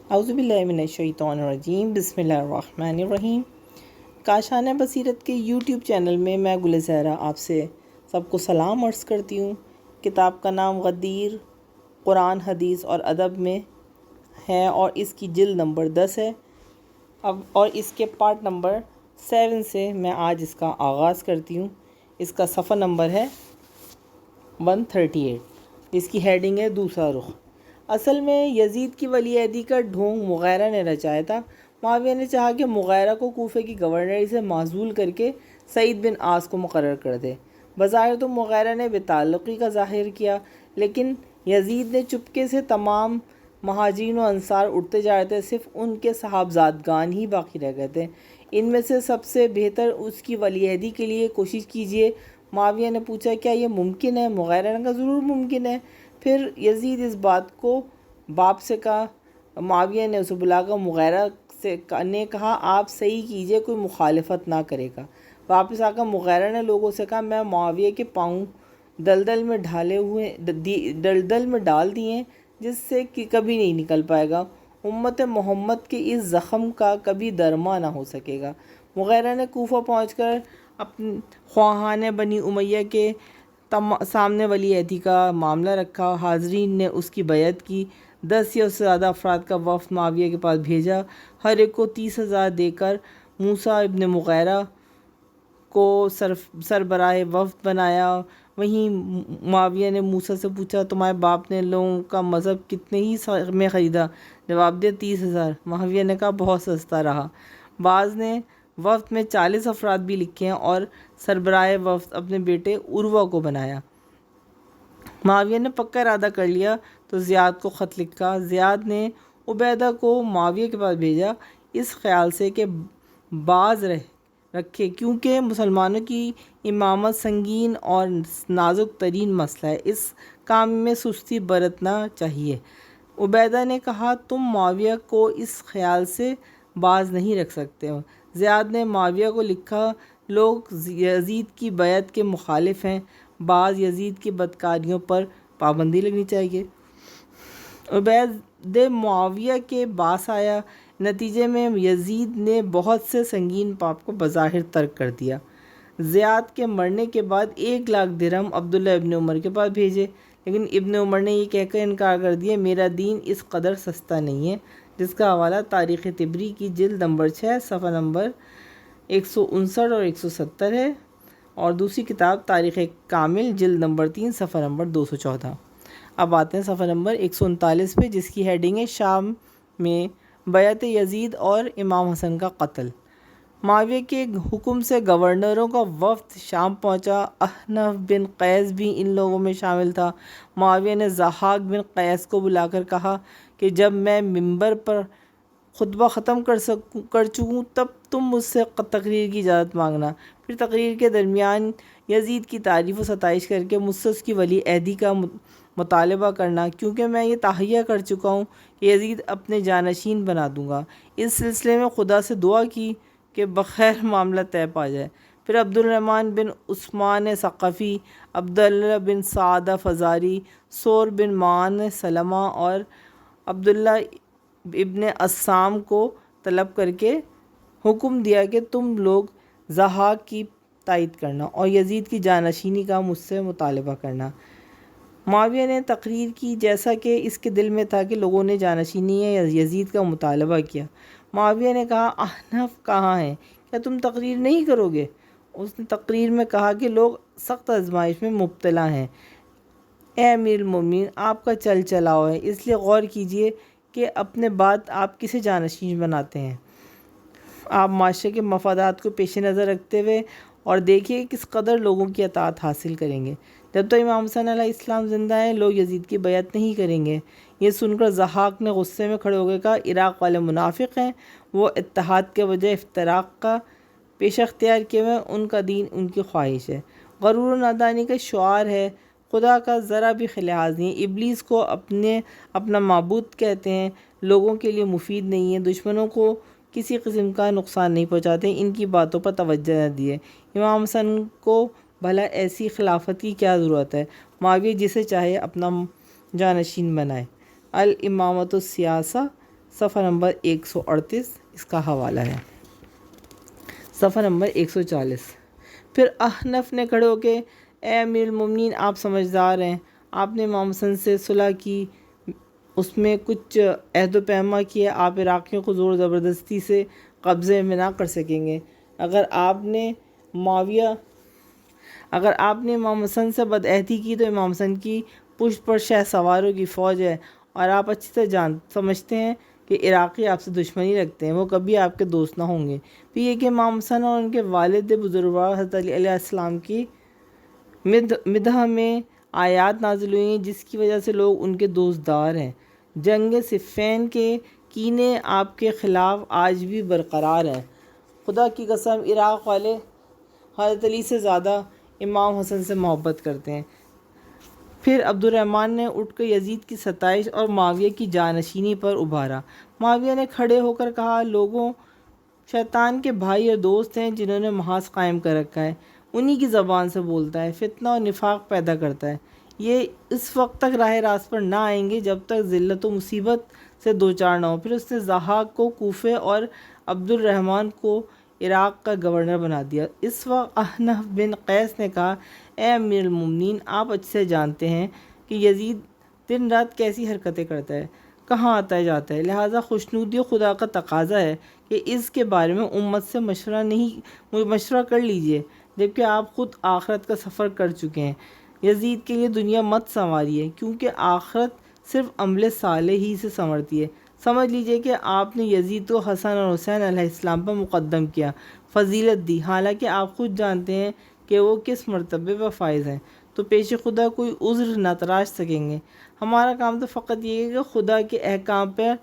اعوذ باللہ من الشیطان الرجیم، بسم اللہ الرحمن الرحیم۔ کاشانہ بصیرت کے یوٹیوب چینل میں میں گل زہرا آپ سے سب کو سلام عرض کرتی ہوں۔ کتاب کا نام غدیر قرآن، حدیث اور ادب میں ہے اور اس کی جلد نمبر 10 ہے اور اس کے پارٹ نمبر 7 سے میں آج اس کا آغاز کرتی ہوں۔ اس کا صفحہ نمبر ہے 138، جس کی ہیڈنگ ہے دوسرا رخ۔ اصل میں یزید کی ولی عہدی کا ڈھونگ مغیرہ نے رچایا تھا۔ معاویہ نے چاہا کہ مغیرہ کو کوفے کی گورنری سے معزول کر کے سعید بن عاص کو مقرر کر دے۔ بظاہر تو مغیرہ نے بے تعلقی کا ظاہر کیا، لیکن یزید نے چپکے سے تمام مہاجرین و انصار اٹھتے جا رہے تھے، صرف ان کے صحابزادگان ہی باقی رہ گئے تھے۔ ان میں سے سب سے بہتر اس کی ولی عہدی کے لیے کوشش کیجیے۔ معاویہ نے پوچھا، کیا یہ ممکن ہے؟ مغیرہ نے کہا، ضرور ممکن ہے۔ پھر یزید اس بات کو باپ سے کہا۔ معاویہ نے اسے بلا کر مغیرہ نے کہا، آپ صحیح کیجئے، کوئی مخالفت نہ کرے گا۔ واپس آ کر مغیرہ نے لوگوں سے کہا، میں معاویہ کے پاؤں دلدل میں ڈال دیے، جس سے کہ کبھی نہیں نکل پائے گا۔ امت محمد کے اس زخم کا کبھی درما نہ ہو سکے گا۔ مغیرہ نے کوفہ پہنچ کر اپنے خواہان بنی امیہ کے سامنے ولی عہدی کا معاملہ رکھا۔ حاضرین نے اس کی بیعت کی۔ 10 یا اس سے زیادہ افراد کا وفد معاویہ کے پاس بھیجا۔ ہر ایک کو 30,000 دے کر موسیٰ ابن مغیرہ کو سربراہ وفد بنایا۔ وہیں معاویہ نے موسیٰ سے پوچھا، تمہارے باپ نے لوگوں کا مذہب کتنے ہی میں خریدا؟ جواب دیا، 30,000۔ معاویہ نے کہا، بہت سستا رہا۔ بعض نے وفد میں 40 افراد بھی لکھے ہیں اور سربراہ وفد اپنے بیٹے عروہ کو بنایا۔ معاویہ نے پکا ارادہ کر لیا تو زیاد کو خط لکھا۔ زیاد نے عبیدہ کو معاویہ کے پاس بھیجا، اس خیال سے کہ باز رکھے، کیونکہ مسلمانوں کی امامت سنگین اور نازک ترین مسئلہ ہے، اس کام میں سستی برتنا چاہیے۔ عبیدہ نے کہا، تم معاویہ کو اس خیال سے باز نہیں رکھ سکتے ہو۔ زیاد نے معاویہ کو لکھا، لوگ یزید کی بیعت کے مخالف ہیں، بعض یزید کی بدکاریوں پر پابندی لگنی چاہیے۔ عبید معاویہ کے باس آیا۔ نتیجے میں یزید نے بہت سے سنگین پاپ کو بظاہر ترک کر دیا۔ زیاد کے مرنے کے بعد 1,00,000 درہم عبداللہ ابن عمر کے پاس بھیجے، لیکن ابن عمر نے یہ کہہ کر انکار کر دیا، میرا دین اس قدر سستا نہیں ہے، جس کا حوالہ تاریخ طبری کی جلد نمبر 6 صفحہ نمبر 159 اور 170 ہے، اور دوسری کتاب تاریخ کامل جلد نمبر 3 صفحہ نمبر 214۔ اب آتے ہیں صفحہ نمبر 139 پہ، جس کی ہیڈنگ ہے شام میں بیعت یزید اور امام حسن کا قتل۔ معاویہ کے حکم سے گورنروں کا وفد شام پہنچا۔ احنف بن قیس بھی ان لوگوں میں شامل تھا۔ معاویہ نے ضحاک بن قیس کو بلا کر کہا کہ جب میں منبر پر خطبہ ختم کر چکوں تب تم مجھ سے تقریر کی اجازت مانگنا۔ پھر تقریر کے درمیان یزید کی تعریف و ستائش کر کے مجھ سے اس کی ولی عہدی کا مطالبہ کرنا، کیونکہ میں یہ تہیہ کر چکا ہوں کہ یزید اپنے جانشین بنا دوں گا۔ اس سلسلے میں خدا سے دعا کی کہ بخیر معاملہ طے پا جائے۔ پھر عبد الرحمن بن عثمان ثقفی، عبداللہ بن سعدہ فزاری، ثور بن معان سلمہ اور عبداللہ ابن عصام کو طلب کر کے حکم دیا کہ تم لوگ ضحاک کی تائید کرنا اور یزید کی جانشینی کا مجھ سے مطالبہ کرنا۔ معاویہ نے تقریر کی جیسا کہ اس کے دل میں تھا کہ لوگوں نے جانشینی یا یزید کا مطالبہ کیا۔ معاویہ نے کہا، احنف کہاں ہیں؟ کیا تم تقریر نہیں کرو گے؟ اس نے تقریر میں کہا کہ لوگ سخت آزمائش میں مبتلا ہیں۔ اے امیر المومنین، آپ کا چل چلاؤ ہے، اس لیے غور کیجئے کہ اپنے بعد آپ کسے جانشین بناتے ہیں۔ آپ معاشرے کے مفادات کو پیش نظر رکھتے ہوئے اور دیکھیے کس قدر لوگوں کی اطاعت حاصل کریں گے۔ جب تو امام حسن علیہ السلام زندہ ہیں، لوگ یزید کی بیعت نہیں کریں گے۔ یہ سن کر ضحاک نے غصے میں کھڑے ہو گئے کہا، عراق والے منافق ہیں، وہ اتحاد کے بجائے افتراق کا پیشہ اختیار کیے ہوئے ہیں، ان کا دین ان کی خواہش ہے، غرور و نادانی کا شعار ہے، خدا کا ذرا بھی لحاظ نہیں ہے، ابلیس کو اپنا معبود کہتے ہیں، لوگوں کے لیے مفید نہیں ہے، دشمنوں کو کسی قسم کا نقصان نہیں پہنچاتے، ان کی باتوں پر توجہ نہ دیے۔ امام حسن کو بھلا ایسی خلافت کی کیا ضرورت ہے؟ معاویہ جسے چاہے اپنا جانشین بنائے۔ الامامۃ السیاسہ صفحہ نمبر 138 اس کا حوالہ ہے۔ صفحہ نمبر 140 پھر احنف نے کھڑے ہو کے اے امیر المومنین آپ سمجھدار ہیں، آپ نے امام حسن سے صلح کی، اس میں کچھ عہد و پیما کیا، آپ عراقیوں کو زور زبردستی سے قبضے میں نہ کر سکیں گے۔ اگر آپ نے امام حسن سے بدعہدی کی تو امام حسن کی پشت پر شہ سواروں کی فوج ہے، اور آپ اچھی طرح سمجھتے ہیں کہ عراقی آپ سے دشمنی رکھتے ہیں، وہ کبھی آپ کے دوست نہ ہوں گے۔ پھر یہ کہ امام حسن اور ان کے والد بزرگوار حضرت علی علیہ السلام کی مدح میں آیات نازل ہوئی ہیں جس کی وجہ سے لوگ ان کے دوست دار ہیں۔ جنگ صفین کے کینے آپ کے خلاف آج بھی برقرار ہیں۔ خدا کی قسم عراق والے حضرت علی سے زیادہ امام حسن سے محبت کرتے ہیں۔ پھر عبد الرحمن نے اٹھ کر یزید کی ستائش اور معاویہ کی جانشینی پر ابھارا۔ معاویہ نے کھڑے ہو کر کہا، لوگوں شیطان کے بھائی اور دوست ہیں جنہوں نے محاذ قائم کر رکھا ہے، انہی کی زبان سے بولتا ہے، فتنہ اور نفاق پیدا کرتا ہے۔ یہ اس وقت تک راہ راست پر نہ آئیں گے جب تک ذلت و مصیبت سے دوچار نہ ہو۔ پھر اس نے ضحاک کو کوفے اور عبد الرحمن کو عراق کا گورنر بنا دیا۔ اس وقت احنف بن قیس نے کہا، اے امیر المومنین آپ اچھے سے جانتے ہیں کہ یزید دن رات کیسی حرکتیں کرتا ہے، کہاں آتا ہے جاتا ہے، لہٰذا خوشنودی خدا کا تقاضا ہے کہ اس کے بارے میں امت سے مشورہ کر لیجئے، جبکہ آپ خود آخرت کا سفر کر چکے ہیں۔ یزید کے لیے دنیا مت سنواریے، کیونکہ آخرت صرف عمل صالح ہی سے سنورتی ہے۔ سمجھ لیجئے کہ آپ نے یزید کو حسن اور حسین علیہ السلام پر مقدم کیا، فضیلت دی، حالانکہ آپ خود جانتے ہیں کہ وہ کس مرتبے پر فائز ہیں، تو پیش خدا کوئی عذر نہ تراش سکیں گے۔ ہمارا کام تو فقط یہ ہے کہ خدا کے احکام پر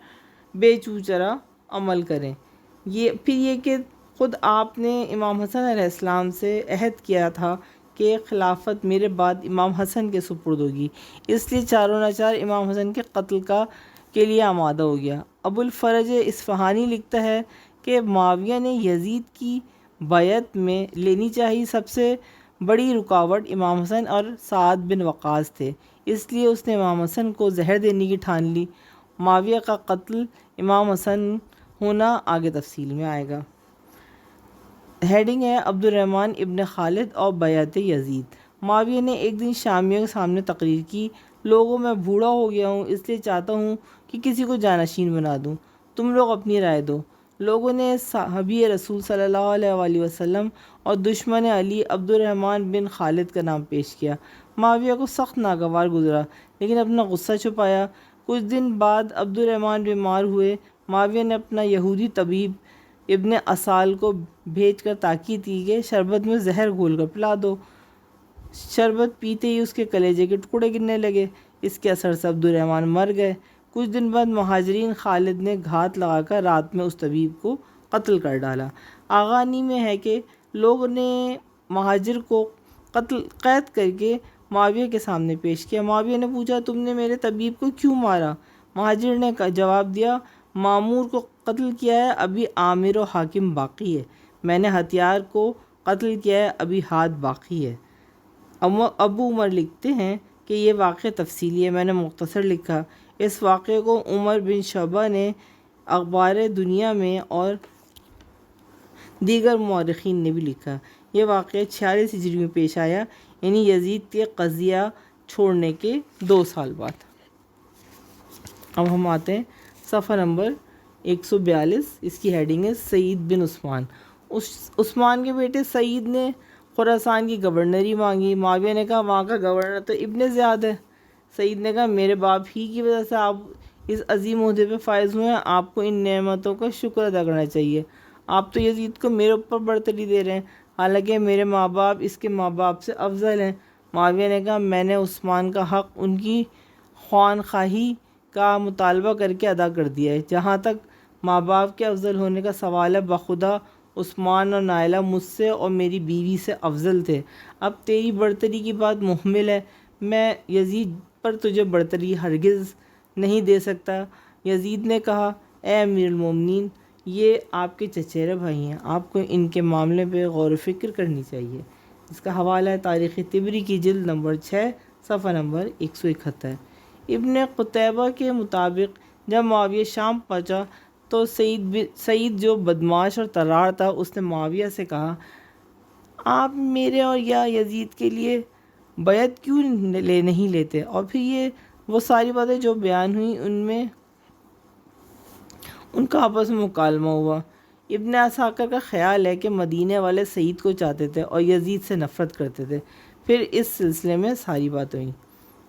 بے چوچرا عمل کریں۔ پھر یہ کہ خود آپ نے امام حسن علیہ السلام سے عہد کیا تھا کہ خلافت میرے بعد امام حسن کے سپرد ہوگی، اس لیے چاروں ناچار امام حسن کے قتل کے لیے آمادہ ہو گیا۔ ابو الفرج اصفہانی لکھتا ہے کہ معاویہ نے یزید کی بیعت میں لینی چاہیے، سب سے بڑی رکاوٹ امام حسن اور سعد بن وقاص تھے، اس لیے اس نے امام حسن کو زہر دینے کی ٹھان لی۔ معاویہ کا قتل امام حسن ہونا آگے تفصیل میں آئے گا۔ ہیڈنگ ہے عبد الرحمن ابن خالد اور بیعت یزید۔ معاویہ نے ایک دن شامیوں کے سامنے تقریر کی، لوگوں میں بوڑھا ہو گیا ہوں، اس لیے چاہتا ہوں کہ کسی کو جانشین بنا دوں، تم لوگ اپنی رائے دو۔ لوگوں نے صحابی رسول صلی اللہ علیہ وآلہ وسلم اور دشمن علی عبد الرحمن بن خالد کا نام پیش کیا۔ معاویہ کو سخت ناگوار گزرا، لیکن اپنا غصہ چھپایا۔ کچھ دن بعد عبد الرحمن بیمار ہوئے۔ معاویہ نے اپنا یہودی طبیب ابن اسال کو بھیج کر تاکید کی کہ شربت میں زہر گھول کر پلا دو۔ شربت پیتے ہی اس کے کلیجے کے ٹکڑے گرنے لگے، اس کے اثر سے عبد الرحمن مر گئے۔ کچھ دن بعد مہاجرین خالد نے گھات لگا کر رات میں اس طبیب کو قتل کر ڈالا۔ آغانی میں ہے کہ لوگوں نے مہاجر کو قید کر کے معاویہ کے سامنے پیش کیا۔ معاویہ نے پوچھا، تم نے میرے طبیب کو کیوں مارا؟ مہاجر نے جواب دیا، مامور کو قتل کیا ہے، ابھی عامر و حاکم باقی ہے، میں نے ہتھیار کو قتل کیا ہے، ابھی ہاتھ باقی ہے۔ ابو عمر لکھتے ہیں کہ یہ واقعہ تفصیلی ہے، میں نے مختصر لکھا۔ اس واقعے کو عمر بن شعبہ نے اخبار دنیا میں اور دیگر مورخین نے بھی لکھا۔ یہ واقعہ 46 ہجری میں پیش آیا، یعنی یزید کے قضیہ چھوڑنے کے 2 سال بعد۔ اب ہم آتے ہیں صفحہ نمبر 142، اس کی ہیڈنگ ہے سعید بن عثمان۔ عثمان کے بیٹے سعید نے خراسان کی گورنری مانگی۔ معاویہ نے کہا، وہاں کا گورنر تو ابن زیاد ہے۔ سعید نے کہا، میرے باپ ہی کی وجہ سے آپ اس عظیم عہدے پہ فائز ہوئے ہیں، آپ کو ان نعمتوں کا شکر ادا کرنا چاہیے۔ آپ تو یزید کو میرے اوپر برتری دے رہے ہیں، حالانکہ میرے ماں باپ اس کے ماں باپ سے افضل ہیں۔ معاویہ نے کہا، میں نے عثمان کا حق ان کی خوانخواہی کا مطالبہ کر کے ادا کر دیا ہے۔ جہاں تک ماں باپ کے افضل ہونے کا سوال ہے، بخدا عثمان اور نائلہ مجھ سے اور میری بیوی سے افضل تھے۔ اب تیری برتری کی بات محمل ہے، میں یزید پر تجھے برتری ہرگز نہیں دے سکتا۔ یزید نے کہا، اے امیر المومنین، یہ آپ کے چچیرے بھائی ہیں، آپ کو ان کے معاملے پہ غور و فکر کرنی چاہیے۔ اس کا حوالہ ہے تاریخ طبری کی جلد نمبر 6 صفحہ نمبر 171۔ ابن قتیبہ کے مطابق جب معاویہ شام پہنچا تو سعید جو بدماش اور طرار تھا اس نے معاویہ سے کہا آپ میرے اور یا یزید کے لیے بیعت کیوں نہیں لیتے؟ اور پھر یہ وہ ساری باتیں جو بیان ہوئیں ان میں ان کا آپس میں مکالمہ ہوا۔ ابن عساکر کا خیال ہے کہ مدینے والے سعید کو چاہتے تھے اور یزید سے نفرت کرتے تھے۔ پھر اس سلسلے میں ساری بات ہوئی۔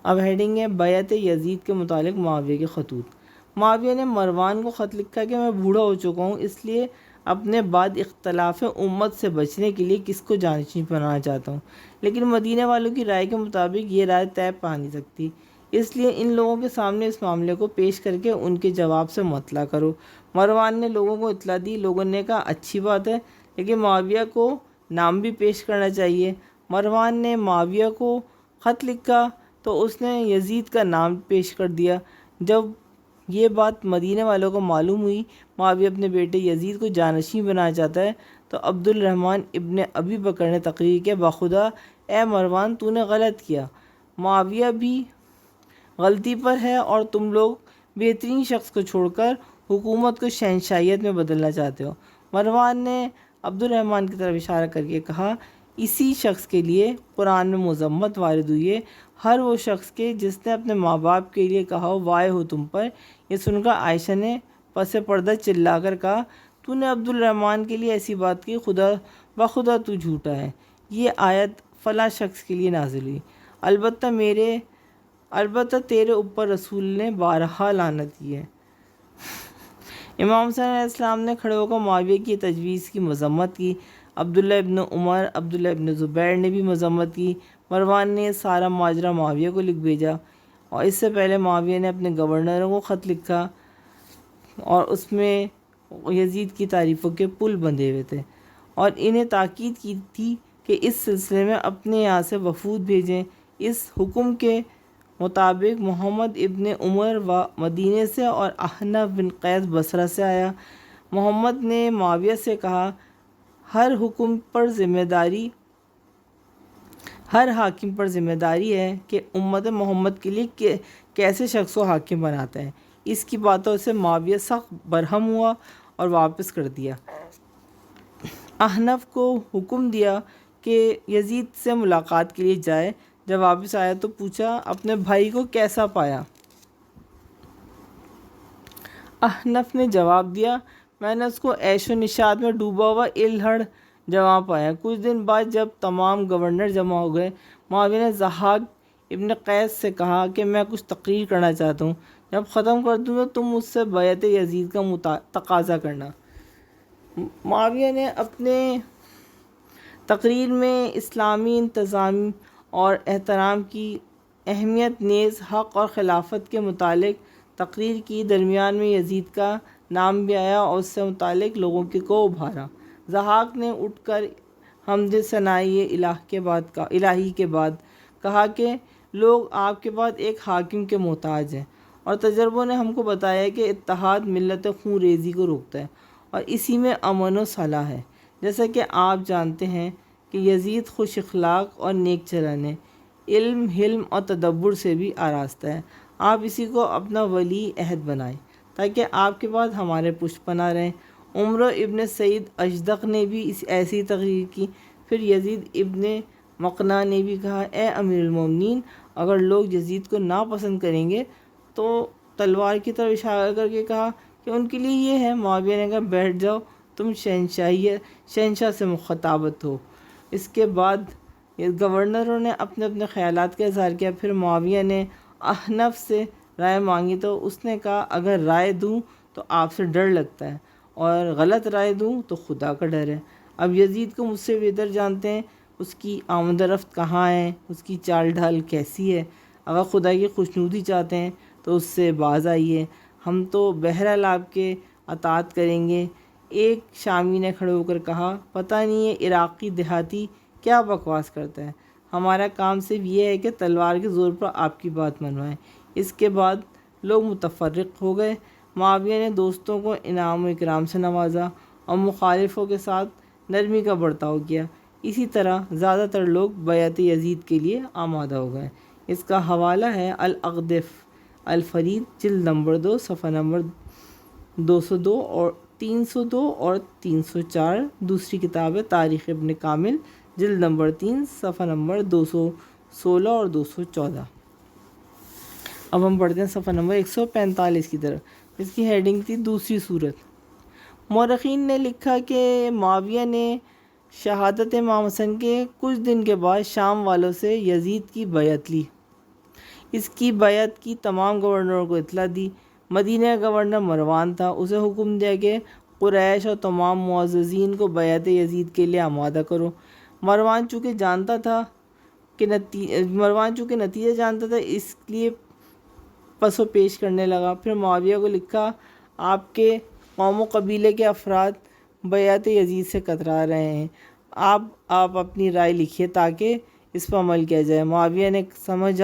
اب ہیڈنگ ہے بیعت یزید کے متعلق معاویہ کے خطوط۔ معاویہ نے مروان کو خط لکھا کہ میں بوڑھا ہو چکا ہوں، اس لیے اپنے بعد اختلاف امت سے بچنے کے لیے کس کو جانشین بنانا چاہتا ہوں، لیکن مدینے والوں کی رائے کے مطابق یہ رائے طے پا نہیں سکتی، اس لیے ان لوگوں کے سامنے اس معاملے کو پیش کر کے ان کے جواب سے مطلع کرو۔ مروان نے لوگوں کو اطلاع دی۔ لوگوں نے کہا اچھی بات ہے، لیکن معاویہ کو نام بھی پیش کرنا چاہیے۔ مروان نے معاویہ کو خط لکھا تو اس نے یزید کا نام پیش کر دیا۔ جب یہ بات مدینے والوں کو معلوم ہوئی معاویہ اپنے بیٹے یزید کو جانشین بنانا چاہتا ہے، تو عبد الرحمن ابن ابی بکر نے تقریر کیا بخدا اے مروان تو نے غلط کیا، معاویہ بھی غلطی پر ہے اور تم لوگ بہترین شخص کو چھوڑ کر حکومت کو شہنشاہیت میں بدلنا چاہتے ہو۔ مروان نے عبد الرحمن کی طرف اشارہ کر کے کہا اسی شخص کے لیے قرآن میں مذمت وارد ہوئی ہے، ہر وہ شخص کے جس نے اپنے ماں باپ کے لیے کہا وائے ہو تم پر۔ یہ سن کر عائشہ نے پس پردہ چلا کر کہا تو نے عبد الرحمن کے لیے ایسی بات کی، خدا بخدا تو جھوٹا ہے، یہ آیت فلاں شخص کے لیے نازل ہوئی، البتہ تیرے اوپر رسول نے بارہا لعنت کی ہے۔ امام حسین علیہ السلام نے کھڑے ہو کر معاویہ کی تجویز کی مذمت کی۔ عبداللہ ابن عمر، عبداللہ ابن زبیر نے بھی مذمت کی۔ مروان نے سارا ماجرا معاویہ کو لکھ بھیجا، اور اس سے پہلے معاویہ نے اپنے گورنروں کو خط لکھا اور اس میں یزید کی تعریفوں کے پل بندھے ہوئے تھے اور انہیں تاکید کی تھی کہ اس سلسلے میں اپنے یہاں سے وفود بھیجیں۔ اس حکم کے مطابق محمد ابن عمر مدینے سے اور احنف بن قیس بصرہ سے آیا۔ محمد نے معاویہ سے کہا ہر حاکم پر ذمہ داری ہے کہ امت محمد کے لیے کیسے شخص کو حاکم بناتا ہے۔ اس کی باتوں سے معاویہ سخت برہم ہوا اور واپس کر دیا۔ احنف کو حکم دیا کہ یزید سے ملاقات کے لیے جائے۔ جب واپس آیا تو پوچھا اپنے بھائی کو کیسا پایا؟ احنف نے جواب دیا میں نے اس کو عیش و نشاط میں ڈوبا ہوا الہڑ جواں پایا۔ کچھ دن بعد جب تمام گورنر جمع ہو گئے، معاویہ نے ضحاک ابن قیس سے کہا کہ میں کچھ تقریر کرنا چاہتا ہوں، جب ختم کر دوں تو تم مجھ سے بیعت یزید کا تقاضا کرنا۔ معاویہ نے اپنے تقریر میں اسلامی انتظام اور احترام کی اہمیت نیز حق اور خلافت کے متعلق تقریر کی۔ درمیان میں یزید کا نام بھی آیا اور اس سے متعلق لوگوں کو ابھارا۔ ضحاک نے اٹھ کر حمد ثنائی الہی کے بعد کہا کہ لوگ آپ کے بعد ایک حاکم کے محتاج ہیں، اور تجربوں نے ہم کو بتایا ہے کہ اتحاد ملت خون ریزی کو روکتا ہے اور اسی میں امن و صلاح ہے۔ جیسا کہ آپ جانتے ہیں کہ یزید خوش اخلاق اور نیک چلن ہے، علم، حلم اور تدبر سے بھی آراستہ ہے۔ آپ اسی کو اپنا ولی عہد بنائیں تاکہ آپ کے بعد ہمارے پشت پناہ رہیں۔ عمر ابن سعید اشدق نے بھی ایسی تقریر کی۔ پھر یزید ابن مقنع نے بھی کہا اے امیر المومنین، اگر لوگ یزید کو ناپسند کریں گے تو تلوار کی طرف اشارہ کر کے کہا کہ ان کے لیے یہ ہے۔ معاویہ نے کہا بیٹھ جاؤ، تم شہنشاہ سے مخاطبت ہو۔ اس کے بعد گورنروں نے اپنے اپنے خیالات کا اظہار کیا۔ پھر معاویہ نے احنف سے رائے مانگی تو اس نے کہا اگر رائے دوں تو آپ سے ڈر لگتا ہے اور غلط رائے دوں تو خدا کا ڈر ہے۔ اب یزید کو مجھ سے بہتر جانتے ہیں، اس کی آمد و رفت کہاں ہے، اس کی چال ڈھال کیسی ہے۔ اگر خدا کی خوشنودی چاہتے ہیں تو اس سے باز آئیے، ہم تو بہرحال آپ کے اطاعت کریں گے۔ ایک شامی نے کھڑے ہو کر کہا پتہ نہیں یہ عراقی دیہاتی کیا بکواس کرتا ہے، ہمارا کام صرف یہ ہے کہ تلوار کے زور پر آپ کی بات منوائیں۔ اس کے بعد لوگ متفرق ہو گئے۔ معاویہ نے دوستوں کو انعام و اکرام سے نوازا اور مخالفوں کے ساتھ نرمی کا برتاؤ کیا۔ اسی طرح زیادہ تر لوگ بیعت یزید کے لیے آمادہ ہو گئے۔ اس کا حوالہ ہے الاغدف الفرید جلد نمبر 2 صفحہ نمبر 202 اور 302 اور 304. دوسری کتاب ہے تاریخ ابن کامل جلد نمبر 3 صفحہ نمبر 216 اور 214. اب ہم پڑھتے ہیں صفحہ نمبر 145 کی طرف. اس کی ہیڈنگ تھی دوسری صورت. مورخین نے لکھا کہ معاویہ نے شہادت امام حسن کے کچھ دن کے بعد شام والوں سے یزید کی بیعت لی. اس کی بیعت کی تمام گورنروں کو اطلاع دی. مدینہ کا گورنر مروان تھا. اسے حکم دیا کہ قریش اور تمام معززین کو بیعت یزید کے لیے آمادہ کرو. مروان چونکہ نتیجہ جانتا تھا اس لیے پس و پیش کرنے لگا. پھر معاویہ کو لکھا آپ کے قوم و قبیلے کے افراد بیعت یزید سے کترا رہے ہیں. آپ اپنی رائے لکھیے تاکہ اس پر عمل کیا جائے. معاویہ نے سمجھ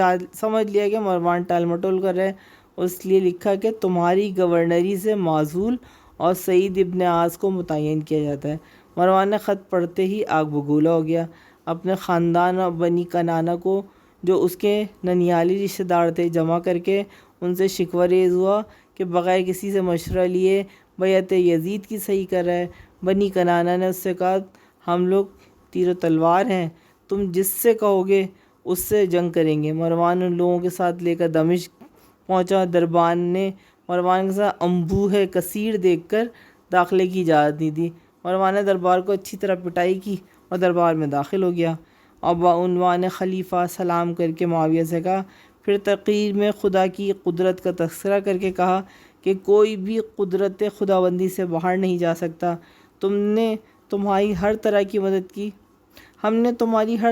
لیا کہ مروان ٹال مٹول کر رہے ہیں. اس لیے لکھا کہ تمہاری گورنری سے معزول اور سعید ابن عاص کو متعین کیا جاتا ہے. مروان نے خط پڑھتے ہی آگ بگولا ہو گیا. اپنے خاندان اور بنی کنانہ کو جو اس کے ننیالی رشتہ دار تھے جمع کر کے ان سے شکوہ ریز ہوا کہ بغیر کسی سے مشورہ لیے بیعت یزید کی صحیح کر رہا ہے. بنی کنانہ نے اس سے کہا ہم لوگ تیر و تلوار ہیں, تم جس سے کہو گے اس سے جنگ کریں گے. مروان ان لوگوں کے ساتھ لے کر دمشق پہنچا. دربان نے مروان کے ساتھ انبوہ کثیر دیکھ کر داخلے کی اجازت نہیں دی. مروان نے دربار کو اچھی طرح پٹائی کی اور دربار میں داخل ہو گیا. اور بعنوان خلیفہ سلام کر کے معاویہ سے کہا. پھر تقریر میں خدا کی قدرت کا تذکرہ کر کے کہا کہ کوئی بھی قدرت خداوندی سے باہر نہیں جا سکتا. ہم نے تمہاری ہر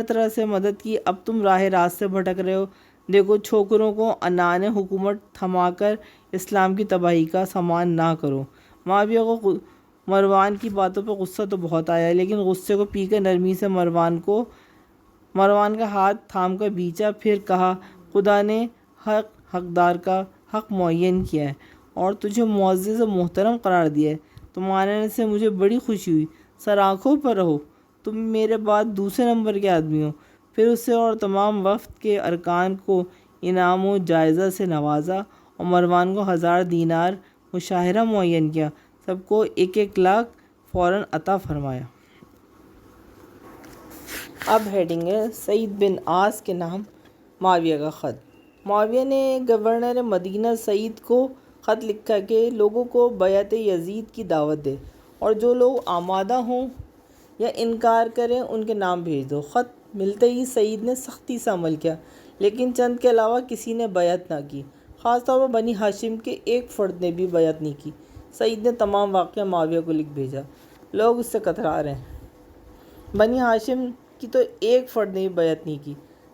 طرح سے مدد کی. اب تم راہ راست سے بھٹک رہے ہو. دیکھو چھوکروں کو عنان حکومت تھما کر اسلام کی تباہی کا سامان نہ کرو. معاویہ کو مروان کی باتوں پہ غصہ تو بہت آیا, لیکن غصے کو پی کر نرمی سے مروان کا ہاتھ تھام کر بیچا. پھر کہا خدا نے حقدار کا حق معین کیا ہے اور تجھے معزز و محترم قرار دیا ہے. تمہارے آنے سے مجھے بڑی خوشی ہوئی. سر آنکھوں پر رہو, تم میرے بعد دوسرے نمبر کے آدمی ہو. پھر اسے اور تمام وفد کے ارکان کو انعام و جائزہ سے نوازا اور مروان کو 1000 دینار مشاہرہ معین کیا. سب کو 1 لاکھ فوراً عطا فرمایا. اب ہیڈنگ ہے سعید بن عاص کے نام معاویہ کا خط. معاویہ نے گورنر مدینہ سعید کو خط لکھا کہ لوگوں کو بیعت یزید کی دعوت دے اور جو لوگ آمادہ ہوں یا انکار کریں ان کے نام بھیج دو. خط ملتے ہی سعید نے سختی سے عمل کیا, لیکن چند کے علاوہ کسی نے بیعت نہ کی. خاص طور پر بنی ہاشم کے ایک فرد نے بھی بیعت نہیں کی. سعید نے تمام واقعہ معاویہ کو لکھ بھیجا. لوگ اس سے کترا رہے ہیں. بنی ہاشم کی تو ایک فرد نے بھی بیعت نہیں کی.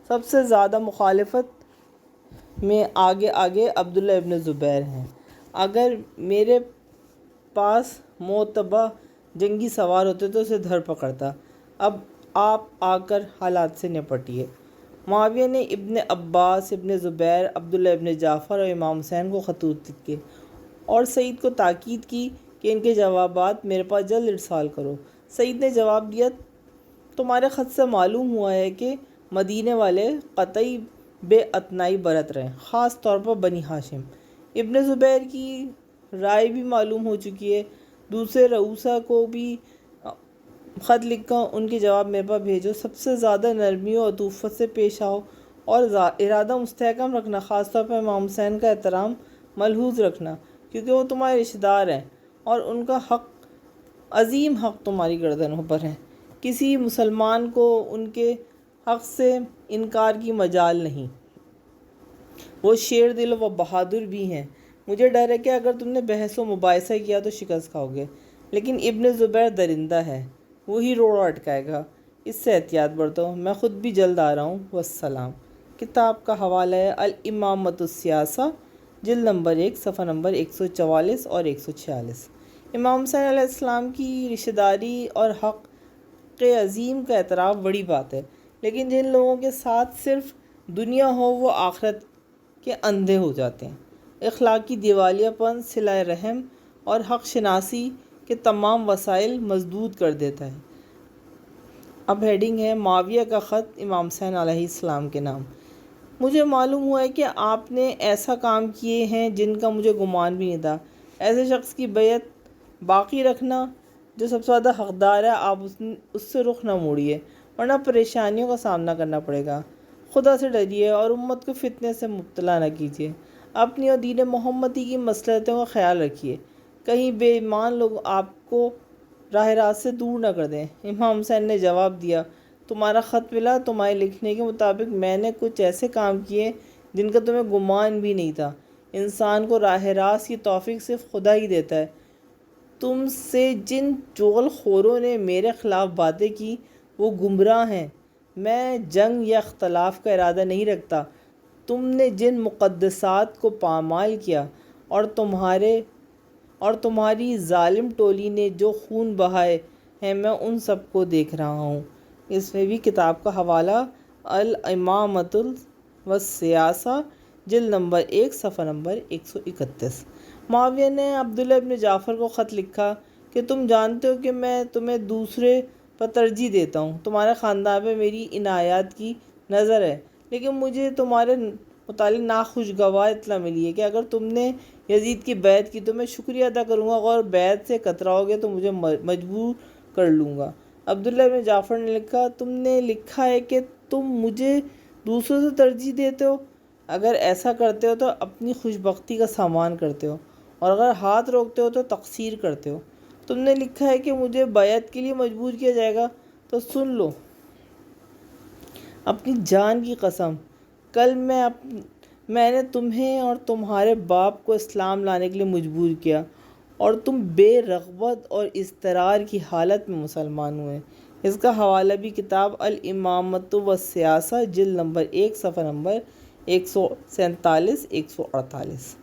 سب سے زیادہ مخالفت میں آگے عبداللہ ابن زبیر ہیں. اگر میرے پاس معتبہ جنگی سوار ہوتے تو اسے دھر پکڑتا. اب آپ آ کر حالات سے نپٹیے. معاویہ نے ابن عباس, ابن زبیر, عبداللہ ابن جعفر اور امام حسین کو خطوط لکھے اور سعید کو تاکید کی کہ ان کے جوابات میرے پاس جلد ارسال کرو. سعید نے جواب دیا تمہارے خط سے معلوم ہوا ہے کہ مدینے والے قطعی بے اتنائی برت رہے ہیں, خاص طور پر بنی ہاشم. ابن زبیر کی رائے بھی معلوم ہو چکی ہے. دوسرے رؤسا کو بھی خط لکھا, ان کے جواب میرے پاس بھیجو. سب سے زیادہ نرمی و عطوفت سے پیش آؤ اور ارادہ مستحکم رکھنا. خاص طور پر امام حسین کا احترام ملحوظ رکھنا کیونکہ وہ تمہارے رشتہ دار ہیں اور ان کا عظیم حق تمہاری گردنوں پر ہے. کسی مسلمان کو ان کے حق سے انکار کی مجال نہیں. وہ شیر دل و بہادر بھی ہیں. مجھے ڈر ہے کہ اگر تم نے بحث و مباحثہ کیا تو شکست کھاؤ گے, لیکن ابن زبیر درندہ ہے, وہی روڑا اٹکائے گا. اس سے احتیاط برتو. میں خود بھی جلد آ رہا ہوں. والسلام. کتاب کا حوالہ ہے الامامۃ السیاسہ جلد نمبر 1 صفحہ نمبر 144 اور 146. امام حسین علیہ السلام کی رشتہ داری اور حق عظیم کا اعتراف بڑی بات ہے, لیکن جن لوگوں کے ساتھ صرف دنیا ہو وہ آخرت کے اندھے ہو جاتے ہیں. اخلاقی دیوالیہ پن صلہ رحم اور حق شناسی کے تمام وسائل مسدود کر دیتا ہے. اب ہیڈنگ ہے معاویہ کا خط امام حسین علیہ السلام کے نام. مجھے معلوم ہوا ہے کہ آپ نے ایسا کام کیے ہیں جن کا مجھے گمان بھی نہیں تھا۔ ایسے شخص کی بیعت باقی رکھنا جو سب سے زیادہ حقدار ہے، آپ اس سے رخ نہ موڑیے، ورنہ پریشانیوں کا سامنا کرنا پڑے گا۔ خدا سے ڈریے اور امت کو فتنے سے مبتلا نہ کیجیے۔ اپنی اور دین محمدی کی مصلحتوں کا خیال رکھیے، کہیں بے ایمان لوگ آپ کو راہ راست سے دور نہ کر دیں۔ امام حسین نے جواب دیا، تمہارا خط ملا، تمہارے لکھنے کے مطابق میں نے کچھ ایسے کام کیے جن کا تمہیں گمان بھی نہیں تھا۔ انسان کو راہ راست کی توفیق صرف خدا ہی دیتا ہے۔ تم سے جن چغل خوروں نے میرے خلاف باتیں کی وہ گمراہ ہیں۔ میں جنگ یا اختلاف کا ارادہ نہیں رکھتا۔ تم نے جن مقدسات کو پامال کیا اور تمہاری ظالم ٹولی نے جو خون بہائے ہیں، میں ان سب کو دیکھ رہا ہوں۔ اس میں بھی کتاب کا حوالہ الامامۃ والسیاسہ، جلد نمبر 1 صفحہ نمبر 131۔ معاویہ نے عبداللہ ابن جعفر کو خط لکھا کہ تم جانتے ہو کہ میں تمہیں دوسرے پر ترجیح دیتا ہوں، تمہارے خاندان پہ میری عنایات کی نظر ہے، لیکن مجھے تمہارے متعلق ناخوشگوار اطلاع ملی ہے کہ اگر تم نے یزید کی بیعت کی تو میں شکریہ ادا کروں گا، اور بیعت سے کتراؤ گے تو مجھے مجبور کر لوں گا۔ عبداللہ ابن جعفر نے لکھا، تم نے لکھا ہے کہ تم مجھے دوسروں سے ترجیح دیتے ہو، اگر ایسا کرتے ہو تو اپنی خوشبختی کا سامان کرتے ہو، اور اگر ہاتھ روکتے ہو تو تقصیر کرتے ہو۔ تم نے لکھا ہے کہ مجھے بیعت کے لیے مجبور کیا جائے گا، تو سن لو، اپنی جان کی قسم، کل میں نے تمہیں اور تمہارے باپ کو اسلام لانے کے لیے مجبور کیا، اور تم بے رغبت اور اضطرار کی حالت میں مسلمان ہوئے۔ اس کا حوالہ بھی کتاب الامامۃ والسیاسہ، جلد نمبر 1 صفحہ نمبر 147 148۔